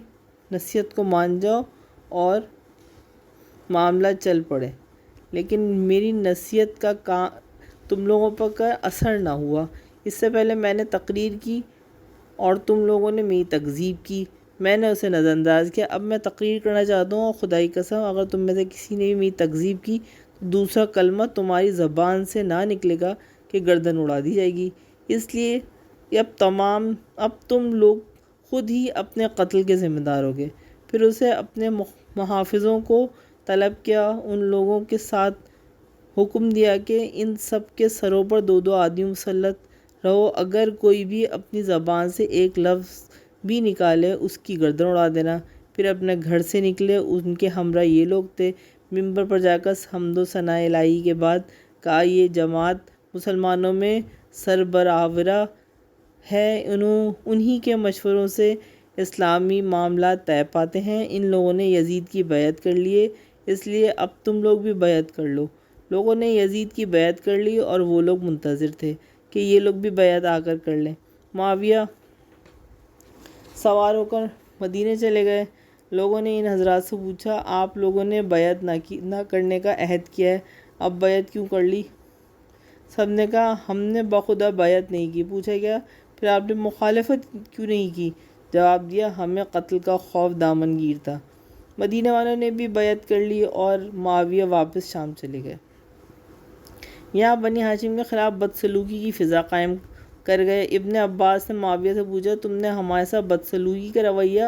نصیحت کو مان جاؤ اور معاملہ چل پڑے، لیکن میری نصیحت کا تم لوگوں پر اثر نہ ہوا۔ اس سے پہلے میں نے تقریر کی اور تم لوگوں نے میری تکذیب کی، میں نے اسے نظر انداز کیا۔ اب میں تقریر کرنا چاہتا ہوں اور خدائی قسم اگر تم میں سے کسی نے بھی میری تکذیب کی تو دوسرا کلمہ تمہاری زبان سے نہ نکلے گا کہ گردن اڑا دی جائے گی۔ اس لیے اب تم لوگ خود ہی اپنے قتل کے ذمہ دار ہوگے۔ پھر اسے اپنے محافظوں کو طلب کیا، ان لوگوں کے ساتھ حکم دیا کہ ان سب کے سروں پر 2 آدمی مسلط رہو، اگر کوئی بھی اپنی زبان سے ایک لفظ بھی نکالے اس کی گردن اڑا دینا۔ پھر اپنے گھر سے نکلے، ان کے ہمراہ یہ لوگ تھے۔ ممبر پر جا کر حمد و ثناء الہی کے بعد کہا یہ جماعت مسلمانوں میں سربراہ ہے، انہی کے مشوروں سے اسلامی معاملات طے پاتے ہیں۔ ان لوگوں نے یزید کی بیعت کر لی ہے، اس لیے اب تم لوگ بھی بیعت کر لو۔ لوگوں نے یزید کی بیعت کر لی اور وہ لوگ منتظر تھے کہ یہ لوگ بھی بیعت آ کر لیں۔ معاویہ سوار ہو کر مدینے چلے گئے۔ لوگوں نے ان حضرات سے پوچھا آپ لوگوں نے بیعت نہ کرنے کا عہد کیا ہے، اب بیعت کیوں کر لی؟ سب نے کہا ہم نے بخدا بیعت نہیں کی۔ پوچھا گیا پھر آپ نے مخالفت کیوں نہیں کی؟ جواب دیا ہمیں قتل کا خوف دامن گیر تھا۔ مدینہ والوں نے بھی بیعت کر لی اور معاویہ واپس شام چلے گئے۔ یہاں بنی ہاشم کے خلاف بدسلوکی کی فضا قائم کر گئے۔ ابن عباس نے معاویہ سے پوچھا تم نے ہمارے ساتھ بدسلوکی کا رویہ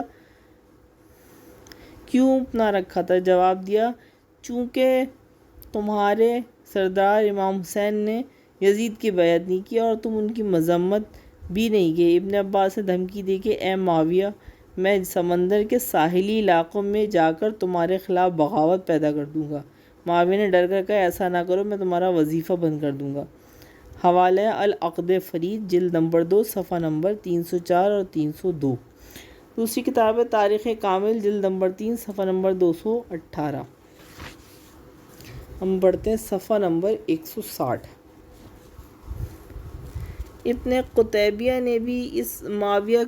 کیوں اپنا رکھا تھا؟ جواب دیا چونکہ تمہارے سردار امام حسین نے یزید کی بیعت نہیں کی اور تم ان کی مذمت بھی نہیں کی۔ ابن عباس نے دھمکی دی کہ اے معاویہ میں سمندر کے ساحلی علاقوں میں جا کر تمہارے خلاف بغاوت پیدا کر دوں گا۔ معاویہ نے ڈر کر کہا ایسا نہ کرو، میں تمہارا وظیفہ بند کر دوں گا۔ حوالہ العقد فرید جلد نمبر 2 صفحہ نمبر 304 اور 302۔ دوسری کتاب ہے تاریخ کامل جلد نمبر 3 صفحہ نمبر 218۔ ہم پڑھتے ہیں صفحہ نمبر 160۔ ابن قتیبیہ نے بھی اس معاویہ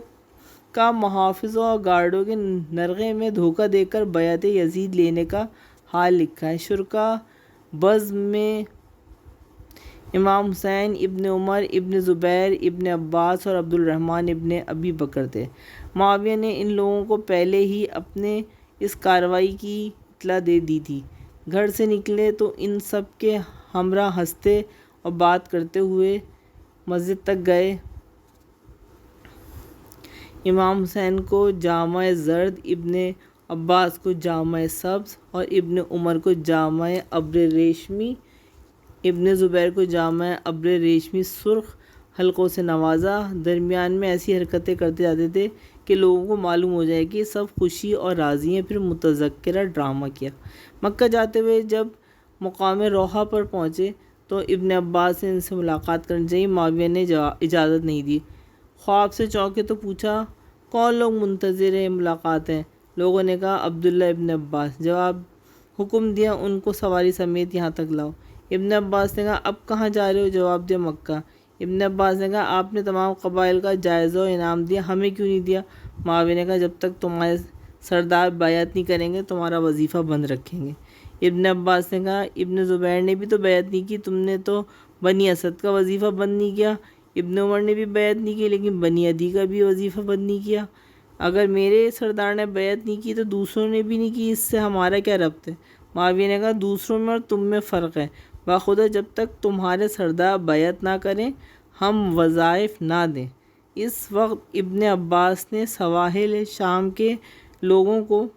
کا محافظوں اور گارڈوں کے نرغے میں دھوکہ دے کر بیعت یزید لینے کا حال لکھا ہے۔ شرکا بزم میں امام حسین، ابن عمر، ابن زبیر، ابن عباس اور عبد الرحمن ابن ابی بکر تھے۔ معاویہ نے ان لوگوں کو پہلے ہی اپنے اس کارروائی کی اطلاع دے دی تھی۔ گھر سے نکلے تو ان سب کے ہمراہ ہنستے اور بات کرتے ہوئے مسجد تک گئے۔ امام حسین کو جامہ زرد، ابن عباس کو جامہ سبز اور ابن عمر کو جامہ ابر ریشمی، ابن زبیر کو جامع ابر ریشمی سرخ حلقوں سے نوازا۔ درمیان میں ایسی حرکتیں کرتے جاتے تھے کہ لوگوں کو معلوم ہو جائے کہ سب خوشی اور راضی ہیں۔ پھر متذکرہ ڈرامہ کیا۔ مکہ جاتے ہوئے جب مقام روحہ پر پہنچے تو ابن عباس نے ان سے ملاقات کرنی چاہیے، معاویہ نے اجازت نہیں دی۔ خواب سے چونکے تو پوچھا کون لوگ منتظر ہیں ملاقات ہیں؟ لوگوں نے کہا عبداللہ ابن عباس۔ جواب حکم دیا ان کو سواری سمیت یہاں تک لاؤ۔ ابن عباس نے کہا اب کہاں جا رہے ہو؟ جواب دیا مکہ۔ ابن عباس نے کہا آپ نے تمام قبائل کا جائزہ و انعام دیا، ہمیں کیوں نہیں دیا؟ معاویہ نے کہا جب تک تمہارے سردار بیعت نہیں کریں گے تمہارا وظیفہ بند رکھیں گے۔ ابن عباس نے کہا ابن زبیر نے بھی تو بیعت نہیں کی، تم نے تو بنی اسد کا وظیفہ بند نہیں کیا۔ ابن عمر نے بھی بیعت نہیں کی، لیکن بنی عدی کا بھی وظیفہ بند نہیں کیا۔ اگر میرے سردار نے بیعت نہیں کی تو دوسروں نے بھی نہیں کی، اس سے ہمارا کیا ربط ہے؟ معاویہ نے کہا دوسروں میں اور تم میں فرق ہے، باخدا جب تک تمہارے سردار بیعت نہ کریں ہم وظائف نہ دیں۔ اس وقت ابن عباس نے سواحل شام کے لوگوں کو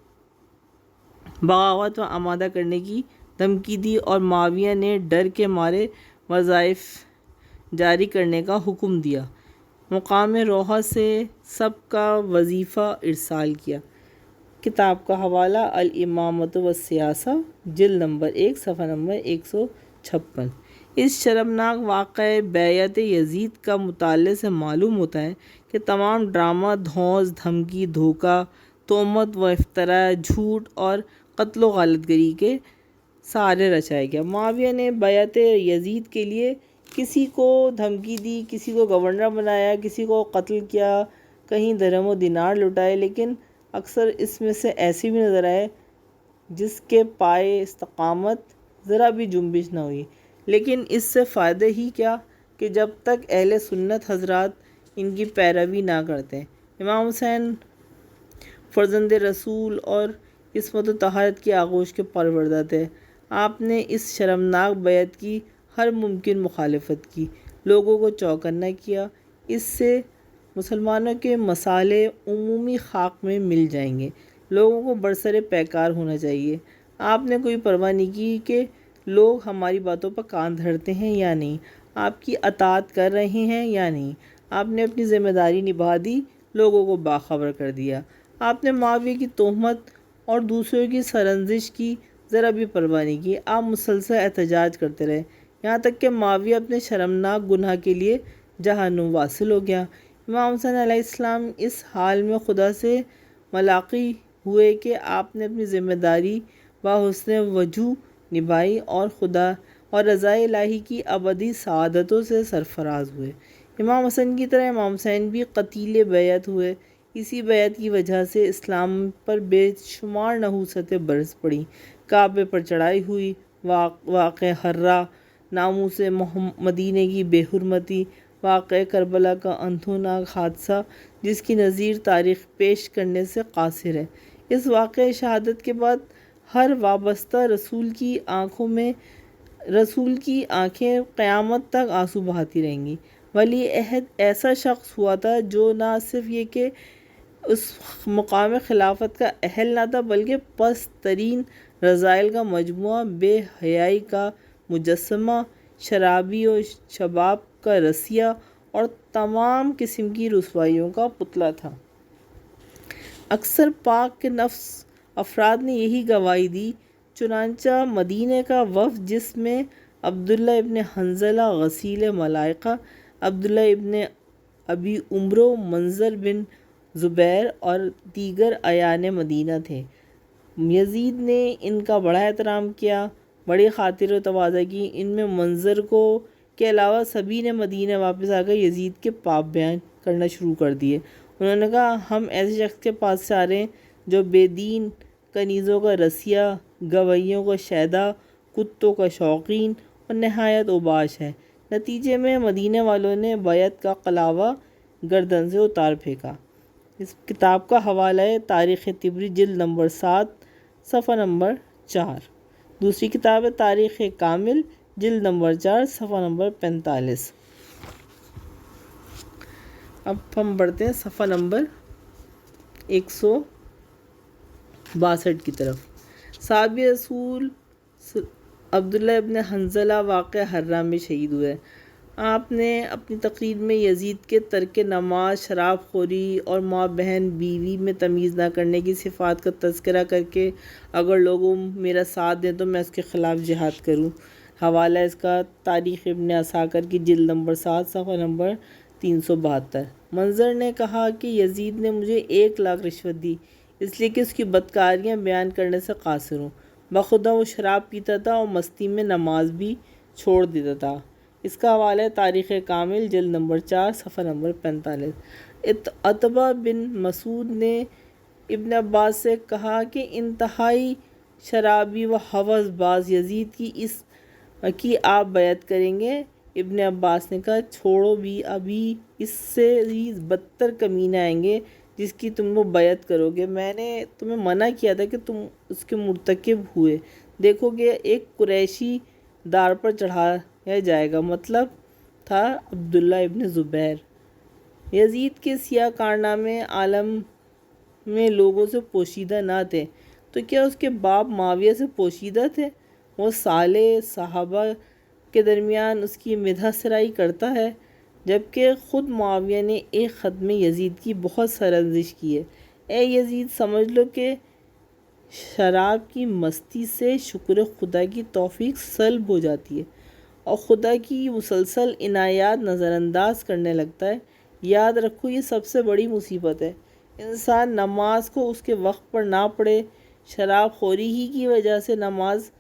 بغاوت و آمادہ کرنے کی دھمکی دی اور معاویہ نے ڈر کے مارے وظائف جاری کرنے کا حکم دیا۔ مقام روحہ سے سب کا وظیفہ ارسال کیا۔ کتاب کا حوالہ الامامۃ والسیاسہ جلد نمبر 1 صفحہ نمبر 156۔ اس شرمناک واقعہ بیعت یزید کا مطالعے سے معلوم ہوتا ہے کہ تمام ڈرامہ، دھونس، دھمکی، دھوکہ، تہمت و افتراء، جھوٹ اور قتل و غارت گری کے سارے رچایا گیا۔ معاویہ نے بیعت یزید کے لیے کسی کو دھمکی دی، کسی کو گورنر بنایا، کسی کو قتل کیا، کہیں درہم و دینار لٹائے، لیکن اکثر اس میں سے ایسے بھی نظر آئے جس کے پائے استقامت ذرا بھی جنبش نہ ہوئی۔ لیکن اس سے فائدہ ہی کیا کہ جب تک اہل سنت حضرات ان کی پیروی نہ کرتے۔ امام حسین فرزند رسول اور عصمت و طہارت کی آغوش کے پروردہ تھے۔ آپ نے اس شرمناک بیعت کی ہر ممکن مخالفت کی، لوگوں کو چوکنا کیا۔ اس سے مسلمانوں کے مصالح عمومی خاک میں مل جائیں گے۔ لوگوں کو برسر پیکار ہونا چاہیے۔ آپ نے کوئی پرواہ نہیں کی کہ لوگ ہماری باتوں پر کان دھرتے ہیں یا نہیں، آپ کی اطاعت کر رہے ہیں یا نہیں۔ آپ نے اپنی ذمہ داری نبھا دی، لوگوں کو باخبر کر دیا۔ آپ نے معاویہ کی تہمت اور دوسروں کی سرزنش کی ذرا بھی پرواہ نہیں کی۔ آپ مسلسل احتجاج کرتے رہے، یہاں تک کہ معاویہ اپنے شرمناک گناہ کے لیے جہنم واصل ہو گیا۔ امام حسین علیہ السلام اس حال میں خدا سے ملاقی ہوئے کہ آپ نے اپنی ذمہ داری بحسن وجوہ نبھائی اور خدا اور رضا الہی کی ابدی سعادتوں سے سرفراز ہوئے۔ امام حسن کی طرح امام حسین بھی قتیل بیعت ہوئے۔ اسی بیعت کی وجہ سے اسلام پر بے شمار نحوستیں برس پڑیں، کعبے پر چڑھائی ہوئی، واقعہ حرہ، ناموس مدینے کی بے حرمتی، واقعہ کربلا کا اندھوناک حادثہ جس کی نظیر تاریخ پیش کرنے سے قاصر ہے۔ اس واقعہ شہادت کے بعد ہر وابستہ رسول کی آنکھیں قیامت تک آنسو بہاتی رہیں گی۔ ولی عہد ایسا شخص ہوا تھا جو نہ صرف یہ کہ اس مقام خلافت کا اہل نہ تھا بلکہ پست ترین رذائل کا مجموعہ، بے حیائی کا مجسمہ، شرابی و شباب کا رسیہ اور تمام قسم کی رسوائیوں کا پتلا تھا۔ اکثر پاک نفس افراد نے یہی گواہی دی۔ چنانچہ مدینہ کا وفد جس میں عبداللہ ابن حنظلہ غسیل ملائکہ، عبداللہ ابن ابی عمرو، منظر بن زبیر اور دیگر اعیان مدینہ تھے، یزید نے ان کا بڑا احترام کیا، بڑی خاطر و تواضع کی۔ ان میں منظر کے علاوہ سبھی نے مدینہ واپس آ کر یزید کے پاپ بیان کرنا شروع کر دیے۔ انہوں نے کہا ہم ایسے شخص کے پاس سے آ رہے ہیں جو بے دین، کنیزوں کا رسیہ، گویوں کا شیدا، کتوں کا شوقین اور نہایت اوباش ہے۔ نتیجے میں مدینہ والوں نے بیعت کا قلاوہ گردن سے اتار پھینکا۔ اس کتاب کا حوالہ ہے تاریخ طبری جلد نمبر 7 صفحہ نمبر 4۔ دوسری کتاب ہے تاریخ کامل جلد نمبر 4 صفحہ نمبر 45۔ اب ہم بڑھتے ہیں صفحہ نمبر 162 کی طرف۔ صحابی رسول عبداللہ ابن حنظلہ واقعہ حرہ میں شہید ہوئے۔ آپ نے اپنی تقریر میں یزید کے ترک نماز، شراب خوری اور ماں بہن بیوی میں تمیز نہ کرنے کی صفات کا تذکرہ کر کے اگر لوگوں میرا ساتھ دیں تو میں اس کے خلاف جہاد کروں۔ حوالہ اس کا تاریخ ابن عساکر کی جلد نمبر 7 صفحہ نمبر 372۔ منظر نے کہا کہ یزید نے مجھے 1 لاکھ رشوت دی اس لیے کہ اس کی بدکاریاں بیان کرنے سے قاصر ہوں۔ بخدا وہ شراب پیتا تھا اور مستی میں نماز بھی چھوڑ دیتا تھا۔ اس کا حوالہ ہے تاریخ کامل جلد نمبر 4 صفحہ نمبر 45۔ عتبہ بن مسعود نے ابن عباس سے کہا کہ انتہائی شرابی و ہوس باز یزید کی آپ بیعت کریں گے ابن عباس نے کہا چھوڑو بھی، ابھی اس سے بھی بدتر کمینے آئیں گے جس کی تم وہ بیعت کرو گے۔ میں نے تمہیں منع کیا تھا کہ تم اس کے مرتکب ہوئے، دیکھو گے ایک قریشی دار پر چڑھایا جائے گا، مطلب تھا عبداللہ ابن زبیر۔ یزید کے سیاہ کارنامے عالم میں لوگوں سے پوشیدہ نہ تھے، تو کیا اس کے باپ معاویہ سے پوشیدہ تھے؟ وہ صالح صحابہ کے درمیان اس کی مدح سرائی کرتا ہے، جبکہ خود معاویہ نے ایک خط میں یزید کی بہت سرزنش کی ہے۔ اے یزید، سمجھ لو کہ شراب کی مستی سے شکر خدا کی توفیق سلب ہو جاتی ہے اور خدا کی مسلسل عنایات نظر انداز کرنے لگتا ہے۔ یاد رکھو یہ سب سے بڑی مصیبت ہے۔ انسان نماز کو اس کے وقت پر نہ پڑھے، شراب خوری ہی کی وجہ سے نماز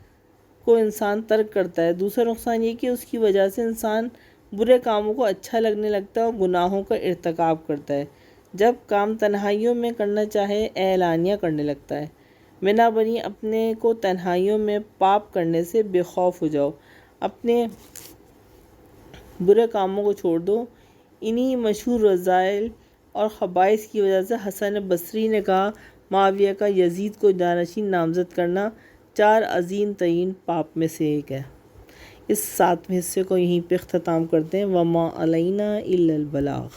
کو انسان ترک کرتا ہے۔ دوسرا نقصان یہ کہ اس کی وجہ سے انسان برے کاموں کو اچھا لگنے لگتا ہے اور گناہوں کا ارتکاب کرتا ہے۔ جب کام تنہائیوں میں کرنا چاہے اعلانیہ کرنے لگتا ہے۔ بنا بنی اپنے کو تنہائیوں میں پاپ کرنے سے بے خوف ہو جاؤ، اپنے برے کاموں کو چھوڑ دو۔ انہی مشہور رذائل اور خبائث کی وجہ سے حسن بصری نے کہا معاویہ کا یزید کو جانشین نامزد کرنا 4 عظیم ترین پاپ میں سے ایک ہے۔ اس 7ویں حصے کو یہیں پہ اختتام کرتے ہیں۔ وما علینا الا البلاغ۔